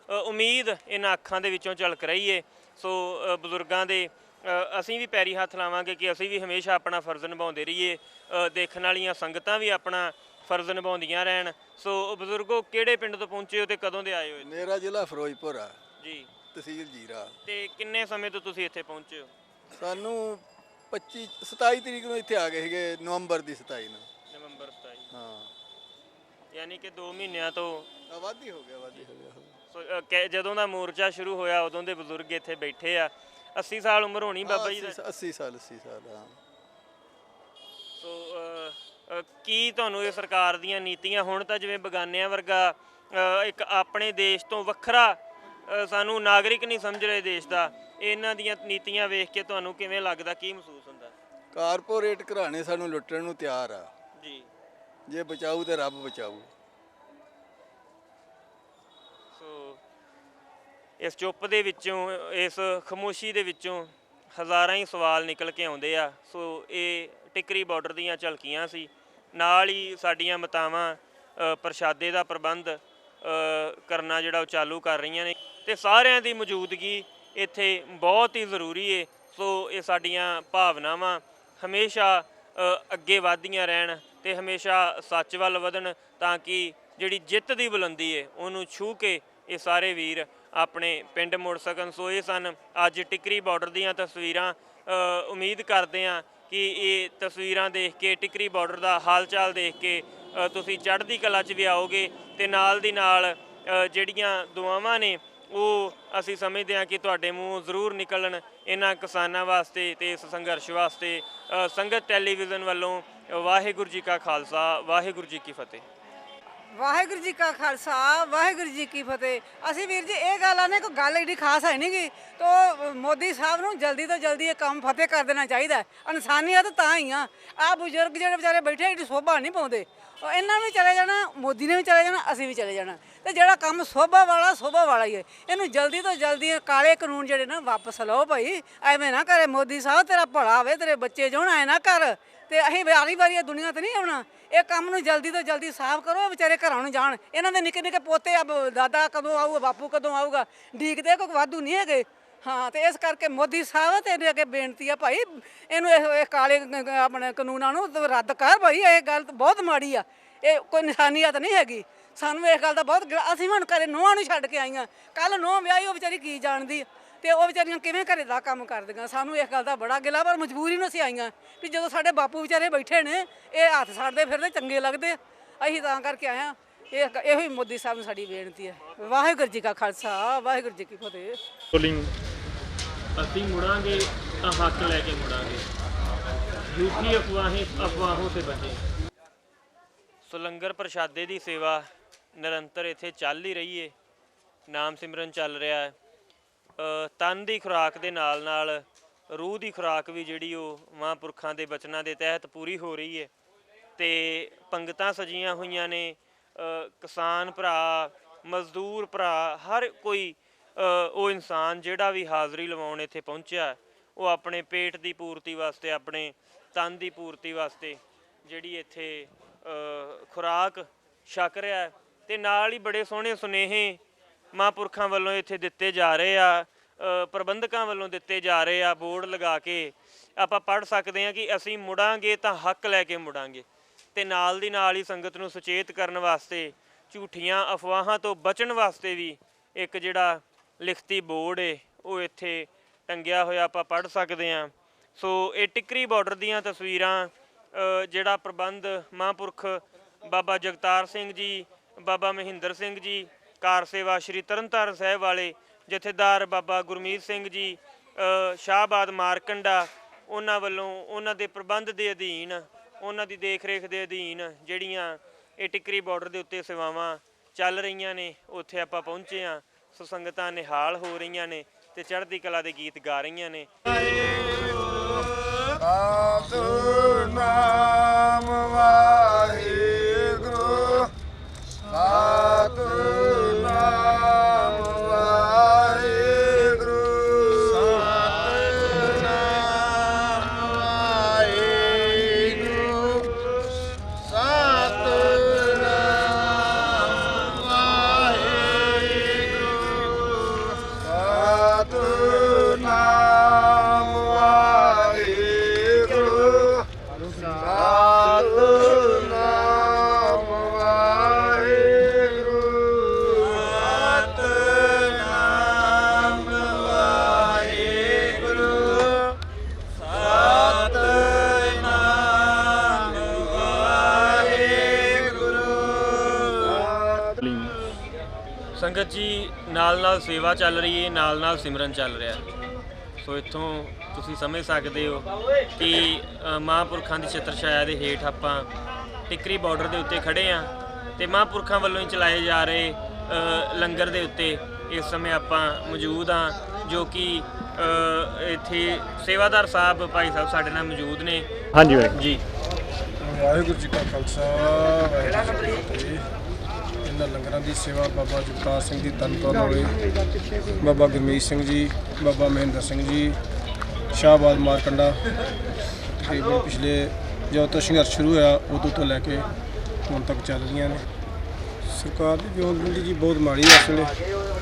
[SPEAKER 1] ਉਮੀਦ ਇਹਨਾਂ ਅੱਖਾਂ ਦੇ ਵਿੱਚੋਂ ਝਲਕ ਰਹੀ ਹੈ। ਸੋ ਬਜ਼ੁਰਗਾਂ ਦੇ ਅਸੀਂ ਵੀ ਪੈਰੀ ਹੱਥ ਲਾਵਾਂਗੇ ਕਿ ਅਸੀਂ ਵੀ ਹਮੇਸ਼ਾ ਆਪਣਾ ਫਰਜ਼ ਨਿਭਾਉਂਦੇ ਰਹੀਏ। ਦੇਖਣ ਵਾਲੀਆਂ ਸੰਗਤਾਂ ਵੀ ਆਪਣਾ ਫਰਜ਼ ਨਿਭਾਉਂਦੀਆਂ ਰਹਿਣ। ਸੋ ਬਜ਼ੁਰਗੋ, ਕਿਹੜੇ ਪਿੰਡ ਤੋਂ ਪਹੁੰਚੇ ਹੋ ਤੇ ਕਦੋਂ ਦੇ ਆਏ ਹੋ?
[SPEAKER 12] ਮੇਰਾ ਜ਼ਿਲ੍ਹਾ ਫਿਰੋਜ਼ਪੁਰ ਆ,
[SPEAKER 1] ਜੀ।
[SPEAKER 12] ਤਹਿਸੀਲ ਜੀਰਾ।
[SPEAKER 1] ਤੇ ਕਿੰਨੇ ਸਮੇਂ ਤੋਂ ਤੁਸੀਂ ਇੱਥੇ ਪਹੁੰਚੇ ਹੋ?
[SPEAKER 12] ਸਾਨੂੰ 27 ਤਰੀਕ ਨੂੰ ਇੱਥੇ ਆ ਗਏ ਸੀਗੇ, ਨਵੰਬਰ ਦੀ 27 ਨੂੰ।
[SPEAKER 1] ਨਵੰਬਰ 27।
[SPEAKER 12] ਹਾਂ,
[SPEAKER 1] ਯਾਨੀ ਕਿ 2 ਮਹੀਨਿਆਂ ਤੋਂ
[SPEAKER 12] ਵਾਧੀ ਹੋ ਗਿਆ, ਵਾਧੀ ਹੋ ਗਿਆ।
[SPEAKER 1] ਸੋ ਜਦੋਂ ਦਾ ਮੋਰਚਾ ਸ਼ੁਰੂ ਹੋਇਆ ਉਦੋਂ ਦੇ ਬਜ਼ੁਰਗ ਇੱਥੇ ਬੈਠੇ ਆ। 80 ਸਾਲ ਉਮਰ ਹੋਣੀ ਬਾਬਾ ਜੀ ਦਾ?
[SPEAKER 12] 80 ਸਾਲ ਹਾਂ।
[SPEAKER 1] ਸੋ ਕੀ ਤੁਹਾਨੂੰ ਇਹ ਸਰਕਾਰ ਦੀਆਂ ਨੀਤੀਆਂ, ਹੁਣ ਤਾਂ ਜਿਵੇਂ ਬਗਾਨਿਆਂ ਵਰਗਾ ਇੱਕ ਆਪਣੇ ਦੇਸ਼ ਤੋਂ ਵੱਖਰਾ ਸਾਨੂੰ ਨਾਗਰਿਕ ਨਹੀਂ ਸਮਝ ਰਹੇ ਦੇਸ਼ ਦਾ, ਇਹਨਾਂ ਦੀਆਂ ਨੀਤੀਆਂ ਵੇਖ ਕੇ ਤੁਹਾਨੂੰ ਕਿਵੇਂ ਲੱਗਦਾ, ਕੀ ਮਹਿਸੂਸ ਹੁੰਦਾ?
[SPEAKER 12] ਕਾਰਪੋਰੇਟ ਘਰਾਣੇ ਸਾਨੂੰ ਲੁੱਟਣ ਨੂੰ ਤਿਆਰ ਆ
[SPEAKER 1] ਜੀ।
[SPEAKER 12] ਜੇ ਬਚਾਊ ਤੇ ਰੱਬ ਬਚਾਊ।
[SPEAKER 1] ਸੋ ਇਸ ਚੁੱਪ ਦੇ ਵਿੱਚੋਂ, ਇਸ ਖਾਮੋਸ਼ੀ ਦੇ ਵਿੱਚੋਂ ਹਜ਼ਾਰਾਂ ਹੀ ਸਵਾਲ ਨਿਕਲ ਕੇ ਆਉਂਦੇ ਆ। ਸੋ ਇਹ ਟਿਕਰੀ ਬਾਰਡਰ ਦੀਆਂ ਝਲਕੀਆਂ ਸੀ, ਨਾਲ ਹੀ ਸਾਡੀਆਂ ਮਾਤਾਵਾਂ ਪ੍ਰਸ਼ਾਦੇ ਦਾ ਪ੍ਰਬੰਧ ਕਰਨਾ ਜਿਹੜਾ ਉਹ ਚਾਲੂ ਕਰ ਰਹੀਆਂ ਨੇ, ਤੇ ਸਾਰਿਆਂ ਦੀ ਮੌਜੂਦਗੀ ਇੱਥੇ ਬਹੁਤ ਹੀ ਜ਼ਰੂਰੀ ਹੈ। ਸੋ ਇਹ ਸਾਡੀਆਂ ਭਾਵਨਾਵਾਂ ਹਮੇਸ਼ਾ ਅੱਗੇ ਵਧਦੀਆਂ ਰਹਿਣ ਤੇ ਹਮੇਸ਼ਾ ਸੱਚ ਵੱਲ ਵਧਣ, ਤਾਂ ਕਿ ਜਿਹੜੀ ਜਿੱਤ ਦੀ ਬੁਲੰਦੀ ਹੈ ਉਹਨੂੰ ਛੂਹ ਕੇ ਇਹ ਸਾਰੇ ਵੀਰ ਆਪਣੇ ਪਿੰਡ ਮੁੜ ਸਕਣ। ਸੋ ਇਹ ਸਨ ਅੱਜ ਟਿਕਰੀ ਬਾਰਡਰ ਦੀਆਂ ਤਸਵੀਰਾਂ। ਉਮੀਦ ਕਰਦੇ ਹਾਂ ਕਿ ਇਹ ਤਸਵੀਰਾਂ ਦੇਖ ਕੇ, ਟਿਕਰੀ ਬਾਰਡਰ ਦਾ ਹਾਲ ਚਾਲ ਦੇਖ ਕੇ ਤੁਸੀਂ ਚੜ੍ਹਦੀ ਕਲਾ 'ਚ ਵੀ ਆਓਗੇ, ਤੇ ਨਾਲ ਦੀ ਨਾਲ ਜਿਹੜੀਆਂ ਦੁਆਵਾਂ ਨੇ ਉਹ ਅਸੀਂ ਸਮਝਦੇ ਹਾਂ ਕਿ ਤੁਹਾਡੇ ਮੂੰਹੋਂ ਜ਼ਰੂਰ ਨਿਕਲਣ ਇਹਨਾਂ ਕਿਸਾਨਾਂ ਵਾਸਤੇ ਤੇ ਇਸ ਸੰਘਰਸ਼ ਵਾਸਤੇ। ਸੰਗਤ ਟੈਲੀਵਿਜ਼ਨ ਵੱਲੋਂ ਵਾਹਿਗੁਰੂ ਜੀ ਕਾ ਖਾਲਸਾ, ਵਾਹਿਗੁਰੂ ਜੀ ਕੀ ਫਤਿਹ।
[SPEAKER 13] ਵਾਹਿਗੁਰੂ ਜੀ ਕਾ ਖਾਲਸਾ, ਵਾਹਿਗੁਰੂ ਜੀ ਕੀ ਫਤਿਹ। ਅਸੀਂ ਵੀਰ ਜੀ ਇਹ ਗੱਲ ਆਨੇ, ਕੋਈ ਗੱਲ ਐਡੀ ਖਾਸ ਹੈ ਨਹੀਂ ਗੀ, ਤੋ ਮੋਦੀ ਸਾਹਿਬ ਨੂੰ ਜਲਦੀ ਤੋਂ ਜਲਦੀ ਇਹ ਕੰਮ ਫਤਿਹ ਕਰ ਦੇਣਾ ਚਾਹੀਦਾ। ਇਨਸਾਨੀਅਤ ਤਾਂ ਹੀ ਆ ਬਜ਼ੁਰਗ ਜਿਹੜੇ ਵਿਚਾਰੇ ਬੈਠੇ ਐਡੀ ਸੋਭਾ ਨਹੀਂ ਪਾਉਂਦੇ, ਇਹਨਾਂ ਨੂੰ ਵੀ ਚਲੇ ਜਾਣਾ, ਮੋਦੀ ਨੇ ਵੀ ਚਲੇ ਜਾਣਾ, ਅਸੀਂ ਵੀ ਚਲੇ ਜਾਣਾ, ਤੇ ਜਿਹੜਾ ਕੰਮ ਸੋਭਾ ਵਾਲਾ ਹੀ ਹੈ। ਇਹਨੂੰ ਜਲਦੀ ਤੋਂ ਜਲਦੀ ਕਾਲੇ ਕਾਨੂੰਨ ਜਿਹੜੇ ਨਾ ਵਾਪਸ ਲਓ ਭਾਈ। ਐਵੇਂ ਨਾ ਕਰੇ ਮੋਦੀ ਸਾਹਿਬ, ਤੇਰਾ ਭਲਾ ਹੋਵੇ, ਤੇਰੇ ਬੱਚੇ ਜੋਣ, ਐ ਨਾ ਕਰ। ਤੇ ਅਸੀਂ ਵਾਰੀ ਵਾਰੀ ਇਹ ਦੁਨੀਆ ਤੇ ਨਹੀਂ ਆਉਣਾ, ਇਹ ਕੰਮ ਨੂੰ ਜਲਦੀ ਤੋਂ ਜਲਦੀ ਸਾਫ਼ ਕਰੋ, ਵਿਚਾਰੇ ਘਰਾਂ ਨੂੰ ਜਾਣ। ਇਹਨਾਂ ਦੇ ਨਿੱਕੇ ਨਿੱਕੇ ਪੋਤੇ, ਦਾਦਾ ਕਦੋਂ ਆਊਗਾ, ਬਾਪੂ ਕਦੋਂ ਆਊਗਾ, ਡੀਕਦੇ ਕੋਈ ਵਾਧੂ ਨਹੀਂ ਹੈਗੇ। ਹਾਂ, ਤੇ ਇਸ ਕਰਕੇ ਮੋਦੀ ਸਾਹਿਬ ਤੇਰੇ ਅੱਗੇ ਬੇਨਤੀ ਆ ਭਾਈ, ਇਹਨੂੰ ਇਹ ਕਾਲੇ ਆਪਣੇ ਕਾਨੂੰਨਾਂ ਨੂੰ ਰੱਦ ਕਰ ਭਾਈ। ਇਹ ਗੱਲ ਬਹੁਤ ਮਾੜੀ ਆ, ਇਹ ਕੋਈ ਨਿਸ਼ਾਨੀਅਤ ਨਹੀਂ ਹੈਗੀ। ਸਾਨੂੰ ਇਸ ਗੱਲ ਦਾ ਬਹੁਤ, ਅਸੀਂ ਹੁਣ ਘਰੇ ਨੂੰਹਾਂ ਨੂੰ ਛੱਡ ਕੇ ਆਈਆਂ, ਕੱਲ ਨੂੰਹ ਵਿਆਹੀ, ਉਹ ਵਿਚਾਰੀ ਕੀ ਜਾਣਦੀ, ਤੇ ਉਹ ਵਿਚਾਰੀਆਂ ਕਿਵੇਂ ਘਰੇ ਦਾ ਕੰਮ ਕਰਦੀਆਂ। ਸਾਨੂੰ ਇਸ ਗੱਲ ਦਾ ਬੜਾ ਗਿਲਾ, ਪਰ ਮਜਬੂਰੀ ਨੂੰ ਅਸੀਂ ਆਈਆਂ ਵੀ ਜਦੋਂ ਸਾਡੇ ਬਾਪੂ ਵਿਚਾਰੇ ਬੈਠੇ ਨੇ, ਇਹ ਹੱਥ ਛੱਡਦੇ ਫਿਰਦੇ ਚੰਗੇ ਲੱਗਦੇ, ਅਸੀਂ ਤਾਂ ਕਰਕੇ ਆਏ ਹਾਂ। ਇਹੋ ਹੀ ਮੋਦੀ ਸਾਹਿਬ ਨੂੰ ਸਾਡੀ ਬੇਨਤੀ ਹੈ। ਵਾਹਿਗੁਰੂ ਜੀ ਕਾ ਖਾਲਸਾ, ਵਾਹਿਗੁਰੂ ਜੀ ਕੀ ਫਤਿਹ।
[SPEAKER 1] ਅਸੀਂ ਮੁੜਾਂਗੇ ਤਾਂ ਹੱਕ ਲੈ ਕੇ ਮੁੜਾਂਗੇ, ਝੂਠੀ ਅਫਵਾਹੋਂ ਸੇ ਬਚੇ। ਸੋ ਲੰਗਰ ਪ੍ਰਸ਼ਾਦੇ ਦੀ ਸੇਵਾ ਨਿਰੰਤਰ ਇੱਥੇ ਚੱਲ ਹੀ ਰਹੀ ਹੈ, ਨਾਮ ਸਿਮਰਨ ਚੱਲ ਰਿਹਾ ਹੈ। ਤਨ ਦੀ ਖੁਰਾਕ ਦੇ ਨਾਲ ਨਾਲ ਰੂਹ ਦੀ ਖੁਰਾਕ ਵੀ ਜਿਹੜੀ ਉਹ ਮਹਾਂਪੁਰਖਾਂ ਦੇ ਬਚਨਾਂ ਦੇ ਤਹਿਤ ਪੂਰੀ ਹੋ ਰਹੀ ਹੈ, ਤੇ ਪੰਗਤਾਂ ਸਜੀਆਂ ਹੋਈਆਂ ਨੇ। ਕਿਸਾਨ ਭਰਾ, ਮਜ਼ਦੂਰ ਭਰਾ, ਹਰ ਕੋਈ ਉਹ ਇਨਸਾਨ ਜਿਹੜਾ ਵੀ ਹਾਜ਼ਰੀ ਲਵਾਉਣ ਇੱਥੇ ਪਹੁੰਚਿਆ, ਉਹ ਆਪਣੇ ਪੇਟ ਦੀ ਪੂਰਤੀ ਵਾਸਤੇ, ਆਪਣੇ ਤਨ ਦੀ ਪੂਰਤੀ ਵਾਸਤੇ ਜਿਹੜੀ ਇੱਥੇ ਖੁਰਾਕ ਛਕ ਰਿਹਾ, ਤੇ ਨਾਲ ਹੀ ਬੜੇ ਸੋਹਣੇ ਸੁਨੇਹੇ ਮਹਾਂਪੁਰਖਾਂ ਵੱਲੋਂ ਇੱਥੇ ਦਿੱਤੇ ਜਾ ਰਹੇ ਆ, ਪ੍ਰਬੰਧਕਾਂ ਵੱਲੋਂ ਦਿੱਤੇ ਜਾ ਰਹੇ ਆ। ਬੋਰਡ ਲਗਾ ਕੇ ਆਪਾਂ ਪੜ੍ਹ ਸਕਦੇ ਹਾਂ ਕਿ ਅਸੀਂ ਮੁੜਾਂਗੇ ਤਾਂ ਹੱਕ ਲੈ ਕੇ ਮੁੜਾਂਗੇ, ਤੇ ਨਾਲ ਦੀ ਨਾਲ ਹੀ ਸੰਗਤ ਨੂੰ ਸੁਚੇਤ ਕਰਨ ਵਾਸਤੇ, ਝੂਠੀਆਂ ਅਫਵਾਹਾਂ ਤੋਂ ਬਚਣ ਵਾਸਤੇ ਵੀ ਇੱਕ ਜਿਹੜਾ ਲਿਖਤੀ ਬੋਰਡ ਹੈ ਉਹ ਇੱਥੇ ਟੰਗਿਆ ਹੋਇਆ ਆਪਾਂ ਪੜ੍ਹ ਸਕਦੇ ਹਾਂ। ਸੋ ਇਹ ਟਿਕਰੀ ਬਾਰਡਰ ਦੀਆਂ ਤਸਵੀਰਾਂ, ਜਿਹੜਾ ਪ੍ਰਬੰਧ ਮਹਾਂਪੁਰਖ ਬਾਬਾ ਜਗਤਾਰ ਸਿੰਘ ਜੀ, ਬਾਬਾ ਮਹਿੰਦਰ ਸਿੰਘ ਜੀ, ਕਾਰ ਸੇਵਾ ਸ਼੍ਰੀ ਤਰਨਤਾਰਨ ਸਾਹਿਬ ਵਾਲੇ ਜਥੇਦਾਰ ਬਾਬਾ ਗੁਰਮੀਤ ਸਿੰਘ ਜੀ, ਸ਼ਾਹਬਾਦ ਮਾਰਕੰਡਾ, ਉਹਨਾਂ ਵੱਲੋਂ, ਉਹਨਾਂ ਦੇ ਪ੍ਰਬੰਧ ਦੇ ਅਧੀਨ, ਉਹਨਾਂ ਦੀ ਦੇਖ ਰੇਖ ਦੇ ਅਧੀਨ ਜਿਹੜੀਆਂ ਇਹ ਟਿਕਰੀ ਬਾਰਡਰ ਦੇ ਉੱਤੇ ਸੇਵਾਵਾਂ ਚੱਲ ਰਹੀਆਂ ਨੇ, ਉੱਥੇ ਆਪਾਂ ਪਹੁੰਚੇ ਹਾਂ। ਸੋ ਸੰਗਤਾਂ ਨਿਹਾਲ ਹੋ ਰਹੀਆਂ ਨੇ ਤੇ ਚੜ੍ਹਦੀ ਕਲਾ ਦੇ ਗੀਤ ਗਾ ਰਹੀਆਂ ਨੇ।
[SPEAKER 3] ਸਤਿਨਾਮ ਵਾਹਿਗੁਰੂ, ਸਤਿਨਾਮ ਵਾਹਿਗੁਰੂ, ਸਤਿਨਾਮ ਵਾਹਿਗੁਰੂ, ਸਤਿਨਾਮ ਵਾਹਿਗੁਰੂ, ਸਤਿਨਾਮ ਵਾਹਿਗੁਰੂ, ਸਤਿਨਾਮ
[SPEAKER 1] ਸੰਗਤ ਜੀ, ਨਾਲ ਸੇਵਾ ਚੱਲ ਰਹੀ ਹੈ, ਨਾਲ ਸਿਮਰਨ ਚੱਲ ਰਿਹਾ। ਸੋ ਇੱਥੋਂ ਤੁਸੀਂ ਸਮਝ ਸਕਦੇ ਹੋ ਕਿ ਮਹਾਂਪੁਰਖਾਂ ਦੀ ਛਤਰ ਛਾਇਆ ਦੇ ਹੇਠ ਆਪਾਂ ਟਿੱਕਰੀ ਬਾਰਡਰ ਦੇ ਉੱਤੇ ਖੜੇ ਹਾਂ ਤੇ ਮਹਾਂਪੁਰਖਾਂ ਵੱਲੋਂ ਹੀ ਚਲਾਏ ਜਾ ਰਹੇ ਲੰਗਰ ਦੇ ਉੱਤੇ ਇਸ ਸਮੇਂ ਆਪਾਂ ਮੌਜੂਦ ਹਾਂ, ਜੋ ਕਿ ਇੱਥੇ ਸੇਵਾਦਾਰ ਸਾਹਿਬ ਭਾਈ ਸਾਹਿਬ ਸਾਡੇ ਨਾਲ ਮੌਜੂਦ ਨੇ।
[SPEAKER 14] ਹਾਂਜੀ ਵਾਹਿਗੁਰੂ
[SPEAKER 1] ਜੀ।
[SPEAKER 14] ਵਾਹਿਗੁਰੂ ਜੀ ਕਾ ਖਾਲਸਾ, ਵਾਹਿਗੁਰੂ ਜੀ ਕੀ ਫਤਿਹ। ਇਹਨਾਂ ਲੰਗਰਾਂ ਦੀ ਸੇਵਾ ਬਾਬਾ ਜਗਤਾਰ ਸਿੰਘ ਦੀ ਤਨਤੋਰ ਹੋਵੇ, ਬਾਬਾ ਗੁਰਮੀਤ ਸਿੰਘ ਜੀ, ਬਾਬਾ ਮਹਿੰਦਰ ਸਿੰਘ ਜੀ, ਸ਼ਾਹਬਾਦ ਮਾਰਕੰਡਾ, ਤਕਰੀਬਨ ਪਿਛਲੇ ਜਦੋਂ ਤੋਂ ਸੰਘਰਸ਼ ਸ਼ੁਰੂ ਹੋਇਆ ਉਦੋਂ ਤੋਂ ਲੈ ਕੇ ਹੁਣ ਤੱਕ ਚੱਲ ਰਹੀਆਂ ਨੇ। ਸਰਕਾਰ ਦੀ ਵਿਉਂਤਬੰਦੀ ਜੀ ਬਹੁਤ ਮਾੜੀ ਹੈ ਇਸ ਵੇਲੇ।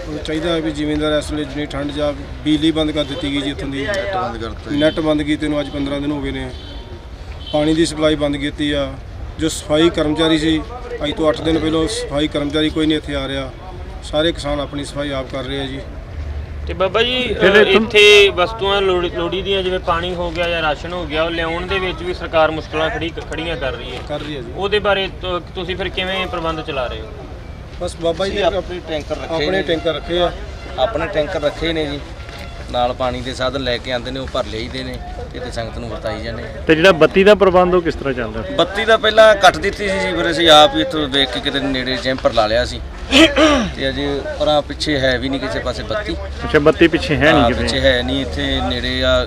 [SPEAKER 14] ਹੁਣ ਚਾਹੀਦਾ ਵੀ ਜ਼ਿਮੀਂਦਾਰ ਇਸ ਵੇਲੇ ਜਿੰਨੀ ਠੰਡ ਜਾ ਬਿਜਲੀ ਬੰਦ ਕਰ ਦਿੱਤੀ ਗਈ ਜੀ, ਇੱਥੋਂ ਦੀ ਨੈੱਟ ਬੰਦ ਕੀਤੇ ਨੂੰ ਅੱਜ 15 ਦਿਨ ਹੋ ਗਏ ਨੇ। ਪਾਣੀ ਦੀ ਸਪਲਾਈ ਬੰਦ ਕੀਤੀ ਆ। ਜੋ ਸਫਾਈ ਕਰਮਚਾਰੀ ਸੀ, ਅੱਜ ਤੋਂ 8 ਦਿਨ ਪਹਿਲਾਂ ਸਫਾਈ ਕਰਮਚਾਰੀ ਕੋਈ ਨਹੀਂ ਇੱਥੇ ਆ ਰਿਹਾ। ਸਾਰੇ ਕਿਸਾਨ ਆਪਣੀ ਸਫਾਈ ਆਪ ਕਰ ਰਹੇ ਆ ਜੀ।
[SPEAKER 1] ਤੇ ਬਾਬਾ ਜੀ, ਇੱਥੇ ਵਸਤੂਆਂ ਲੋੜੀ ਦੀਆਂ ਜਿਵੇਂ ਪਾਣੀ ਹੋ ਗਿਆ ਜਾਂ ਰਾਸ਼ਨ ਹੋ ਗਿਆ, ਉਹ ਲਿਆਉਣ ਦੇ ਵਿੱਚ ਵੀ ਸਰਕਾਰ ਮੁਸ਼ਕਲਾਂ ਖੜੀਆਂ ਕਰ ਰਹੀ ਹੈ
[SPEAKER 14] ਜੀ।
[SPEAKER 1] ਉਹਦੇ ਬਾਰੇ ਤੁਸੀਂ ਫਿਰ ਕਿਵੇਂ ਪ੍ਰਬੰਧ ਚਲਾ ਰਹੇ ਹੋ?
[SPEAKER 14] ਬਸ ਬਾਬਾ ਜੀ
[SPEAKER 15] ਆਪਣੇ ਟੈਂਕਰ ਰੱਖੇ ਆ, ਆਪਣੇ ਟੈਂਕਰ ਰੱਖੇ ਨੇ ਜੀ, ਨਾਲ ਪਾਣੀ ਦੇ ਸਾਧਨ ਲੈ ਕੇ ਆਉਂਦੇ ਨੇ, ਉਹ ਭਰ ਲਈਦੇ ਨੇ ਤੇ ਸੰਗਤ ਨੂੰ ਵਰਤਾਈ ਜਾਂਦੇ।
[SPEAKER 14] ਤੇ ਜਿਹੜਾ ਬੱਤੀ ਦਾ ਪ੍ਰਬੰਧ ਉਹ ਕਿਸ ਤਰ੍ਹਾਂ ਚੱਲਦਾ?
[SPEAKER 15] ਬੱਤੀ ਦਾ ਪਹਿਲਾਂ ਕੱਟ ਦਿੱਤੀ ਸੀ ਜੀ, ਫਿਰ ਅਸੀਂ ਆਪ ਹੀ ਇੱਥੋਂ ਦੇਖ ਕੇ ਕਿਤੇ ਨੇੜੇ ਜੈਂਪਰ ਲਾ ਲਿਆ ਸੀ ਤੇ ਅਜੇ ਪਰਾਂ ਪਿੱਛੇ ਹੈ ਵੀ ਨਹੀਂ ਕਿਸੇ ਪਾਸੇ ਬੱਤੀ।
[SPEAKER 14] ਅੱਛਾ, ਬੱਤੀ ਪਿੱਛੇ ਹੈ ਨਹੀਂ ਕਿਤੇ?
[SPEAKER 15] ਪਿੱਛੇ ਹੈ ਨਹੀਂ, ਇੱਥੇ ਨੇੜੇ ਆ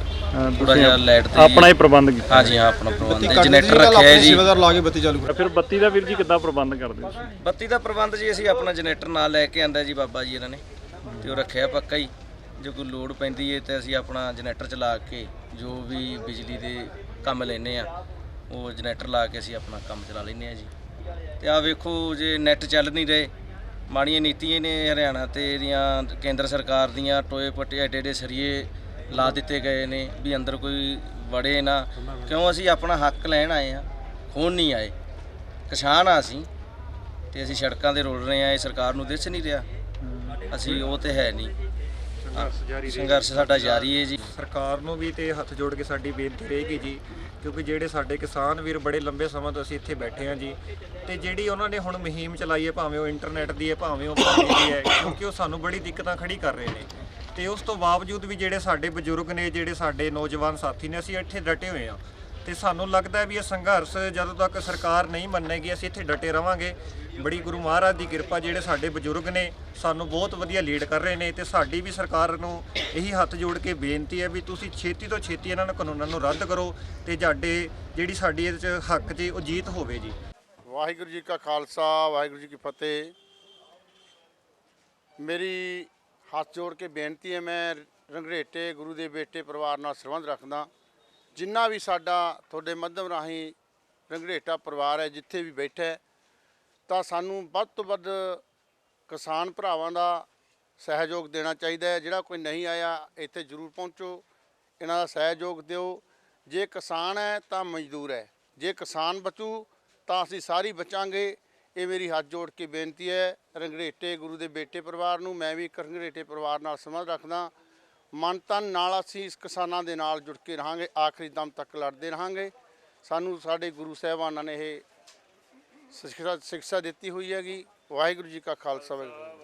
[SPEAKER 15] ਥੋੜਾ ਜਿਹਾ ਲਾਈਟ ਤੇ
[SPEAKER 14] ਆਪਣਾ ਹੀ ਪ੍ਰਬੰਧ ਕੀਤਾ?
[SPEAKER 15] ਹਾਂਜੀ ਹਾਂ, ਆਪਣਾ ਪ੍ਰਬੰਧ ਹੈ। ਜਨਰੇਟਰ ਰੱਖਿਆ ਜੀ,
[SPEAKER 14] ਸੇਵਾਦਾਰ ਲਾ ਕੇ ਬੱਤੀ ਚਾਲੂ ਕਰ। ਫਿਰ ਬੱਤੀ ਦਾ ਵੀਰ ਜੀ ਕਿੱਦਾਂ ਪ੍ਰਬੰਧ ਕਰਦੇ ਹੋ?
[SPEAKER 15] ਬੱਤੀ ਦਾ ਪ੍ਰਬੰਧ ਜੀ ਅਸੀਂ ਆਪਣਾ ਜਨਰੇਟਰ ਨਾਲ ਲੈ ਕੇ ਆਂਦਾ ਜੀ ਬਾਬਾ ਜੀ ਇਹਨਾਂ ਨੇ, ਤੇ ਉਹ ਰੱਖਿਆ ਪੱਕਾ ਹੀ। ਜੋ ਕੋਈ ਲੋੜ ਪੈਂਦੀ ਹੈ ਤੇ ਅਸੀਂ ਆਪਣਾ ਜਨਰੇਟਰ ਚਲਾ ਕੇ ਜੋ ਵੀ ਬਿਜਲੀ ਦੇ ਕੰਮ ਲੈਂਦੇ ਆ, ਉਹ ਜਨਰੇਟਰ ਲਾ ਕੇ ਅਸੀਂ ਆਪਣਾ ਕੰਮ ਚਲਾ ਲੈਂਦੇ ਆ ਜੀ। ਤੇ ਆ ਵੇਖੋ, ਜੇ ਨੈੱਟ ਚੱਲ ਨਹੀਂ ਰਹੇ, ਮਾੜੀਆਂ ਨੀਤੀਆਂ ਨੇ ਹਰਿਆਣਾ ਤੇ ਇਹਦੀਆਂ ਕੇਂਦਰ ਸਰਕਾਰ ਦੀਆਂ, ਟੋਏ ਪੱਟੇ ਐਡੇ ਸਰੀਏ ਲਾ ਦਿੱਤੇ ਗਏ ਨੇ ਵੀ ਅੰਦਰ ਕੋਈ ਵੜੇ ਨਾ। ਕਿਉਂ? ਅਸੀਂ ਆਪਣਾ ਹੱਕ ਲੈਣ ਆਏ ਆ, ਖੋਣ ਨਹੀਂ ਆਏ। ਕਿਸਾਨ ਆ ਅਸੀਂ, ਤੇ ਅਸੀਂ ਸੜਕਾਂ 'ਤੇ ਰੁਲ ਰਹੇ ਆ। ਇਹ ਸਰਕਾਰ ਨੂੰ ਦਿਸ ਨਹੀਂ ਰਿਹਾ, ਅਸੀਂ ਉਹ ਤੇ ਹੈ ਨਹੀਂ। ਸੰਘਰਸ਼ ਸਾਡਾ ਜਾਰੀ ਹੈ ਜੀ।
[SPEAKER 16] ਸਰਕਾਰ ਨੂੰ ਵੀ ਤੇ ਹੱਥ ਜੋੜ ਕੇ ਸਾਡੀ ਬੇਨਤੀ ਰਹੇਗੀ ਜੀ, ਕਿਉਂਕਿ ਜਿਹੜੇ ਸਾਡੇ ਕਿਸਾਨ ਵੀਰ ਬੜੇ ਲੰਬੇ ਸਮਾਂ ਤੋਂ ਅਸੀਂ ਇੱਥੇ ਬੈਠੇ ਹਾਂ ਜੀ, ਤੇ ਜਿਹੜੀ ਉਹਨਾਂ ਨੇ ਹੁਣ ਮੁਹਿੰਮ ਚਲਾਈ ਹੈ, ਭਾਵੇਂ ਉਹ ਇੰਟਰਨੈਟ ਦੀ ਹੈ, ਭਾਵੇਂ ਉਹ ਪਾਣੀ ਦੀ ਹੈ, ਕਿਉਂਕਿ ਉਹ ਸਾਨੂੰ ਬੜੀ ਦਿੱਕਤਾਂ ਖੜੀ ਕਰ ਰਹੇ ਨੇ। ਤੇ ਉਸ ਤੋਂ ਬਾਵਜੂਦ ਵੀ ਜਿਹੜੇ ਸਾਡੇ ਬਜ਼ੁਰਗ ਨੇ, ਜਿਹੜੇ ਸਾਡੇ ਨੌਜਵਾਨ ਸਾਥੀ ਨੇ, ਅਸੀਂ ਇੱਥੇ ਡਟੇ ਹੋਏ ਹਾਂ। ਤੇ ਸਾਨੂੰ ਲੱਗਦਾ ਹੈ ਵੀ ਇਹ ਸੰਘਰਸ਼ ਜਦੋਂ ਤੱਕ ਸਰਕਾਰ ਨਹੀਂ ਮੰਨੇਗੀ, ਅਸੀਂ ਇੱਥੇ ਡਟੇ ਰਵਾਂਗੇ। ਬੜੀ ਗੁਰੂ ਮਹਾਰਾਜ ਦੀ ਕਿਰਪਾ, ਜਿਹੜੇ ਸਾਡੇ ਬਜ਼ੁਰਗ ਨੇ ਸਾਨੂੰ ਬਹੁਤ ਵਧੀਆ ਲੀਡ ਕਰ ਰਹੇ ਨੇ। ਤੇ ਸਾਡੀ ਵੀ ਸਰਕਾਰ ਨੂੰ ਇਹੀ ਹੱਥ ਜੋੜ ਕੇ ਬੇਨਤੀ ਹੈ ਵੀ ਤੁਸੀਂ ਛੇਤੀ ਤੋਂ ਛੇਤੀ ਇਹਨਾਂ ਨੂੰ ਕਾਨੂੰਨਾਂ ਨੂੰ ਰੱਦ ਕਰੋ ਤੇ ਜਿਹੜੀ ਸਾਡੀ ਇਹਦੇ 'ਚ ਹੱਕ 'ਚ ਉਹ ਜੀਤ ਹੋਵੇ ਜੀ।
[SPEAKER 17] ਵਾਹਿਗੁਰੂ ਜੀ ਕਾ ਖਾਲਸਾ, ਵਾਹਿਗੁਰੂ ਜੀ ਕੀ ਫਤਿਹ। ਮੇਰੀ ਹੱਥ ਜੋੜ ਕੇ ਬੇਨਤੀ ਹੈ, ਮੈਂ ਰੰਘਰੇਟੇ ਗੁਰੂ ਦੇ ਬੇਟੇ ਪਰਿਵਾਰ ਨਾਲ ਸੰਬੰਧ ਰੱਖਦਾ। ਜਿੰਨਾ ਵੀ ਸਾਡਾ ਤੁਹਾਡੇ ਮਾਧਿਅਮ ਰਾਹੀਂ ਰੰਘਰੇਟਾ ਪਰਿਵਾਰ ਹੈ, ਜਿੱਥੇ ਵੀ ਬੈਠਾ, ਤਾਂ ਸਾਨੂੰ ਵੱਧ ਤੋਂ ਵੱਧ ਕਿਸਾਨ ਭਰਾਵਾਂ ਦਾ ਸਹਿਯੋਗ ਦੇਣਾ ਚਾਹੀਦਾ ਹੈ। ਜਿਹੜਾ ਕੋਈ ਨਹੀਂ ਆਇਆ, ਇੱਥੇ ਜ਼ਰੂਰ ਪਹੁੰਚੋ, ਇਹਨਾਂ ਦਾ ਸਹਿਯੋਗ ਦਿਓ। ਜੇ ਕਿਸਾਨ ਹੈ ਤਾਂ ਮਜ਼ਦੂਰ ਹੈ, ਜੇ ਕਿਸਾਨ ਬਚੂ ਤਾਂ ਅਸੀਂ ਸਾਰੀ ਬਚਾਂਗੇ। ਇਹ ਮੇਰੀ ਹੱਥ ਜੋੜ ਕੇ ਬੇਨਤੀ ਹੈ ਰੰਘਰੇਟੇ ਗੁਰੂ ਦੇ ਬੇਟੇ ਪਰਿਵਾਰ ਨੂੰ। ਮੈਂ ਵੀ ਇੱਕ ਰੰਘਰੇਟੇ ਪਰਿਵਾਰ ਨਾਲ ਸੰਬੰਧ ਰੱਖਦਾ। ਮਨ ਤਨ ਨਾਲ ਅਸੀਂ ਇਸ ਕਿਸਾਨਾਂ ਦੇ ਨਾਲ ਜੁੜ ਕੇ ਰਹਾਂਗੇ, ਆਖਰੀ ਦਮ ਤੱਕ ਲੜਦੇ ਰਹਾਂਗੇ। ਸਾਨੂੰ ਸਾਡੇ ਗੁਰੂ ਸਾਹਿਬਾਨਾਂ ਨੇ ਇਹ ਸਿੱਖਿਆ ਦਿੱਤੀ ਹੋਈ ਹੈਗੀ। ਵਾਹਿਗੁਰੂ ਜੀ ਕਾ ਖਾਲਸਾ, ਵਾਹਿਗੁਰੂ।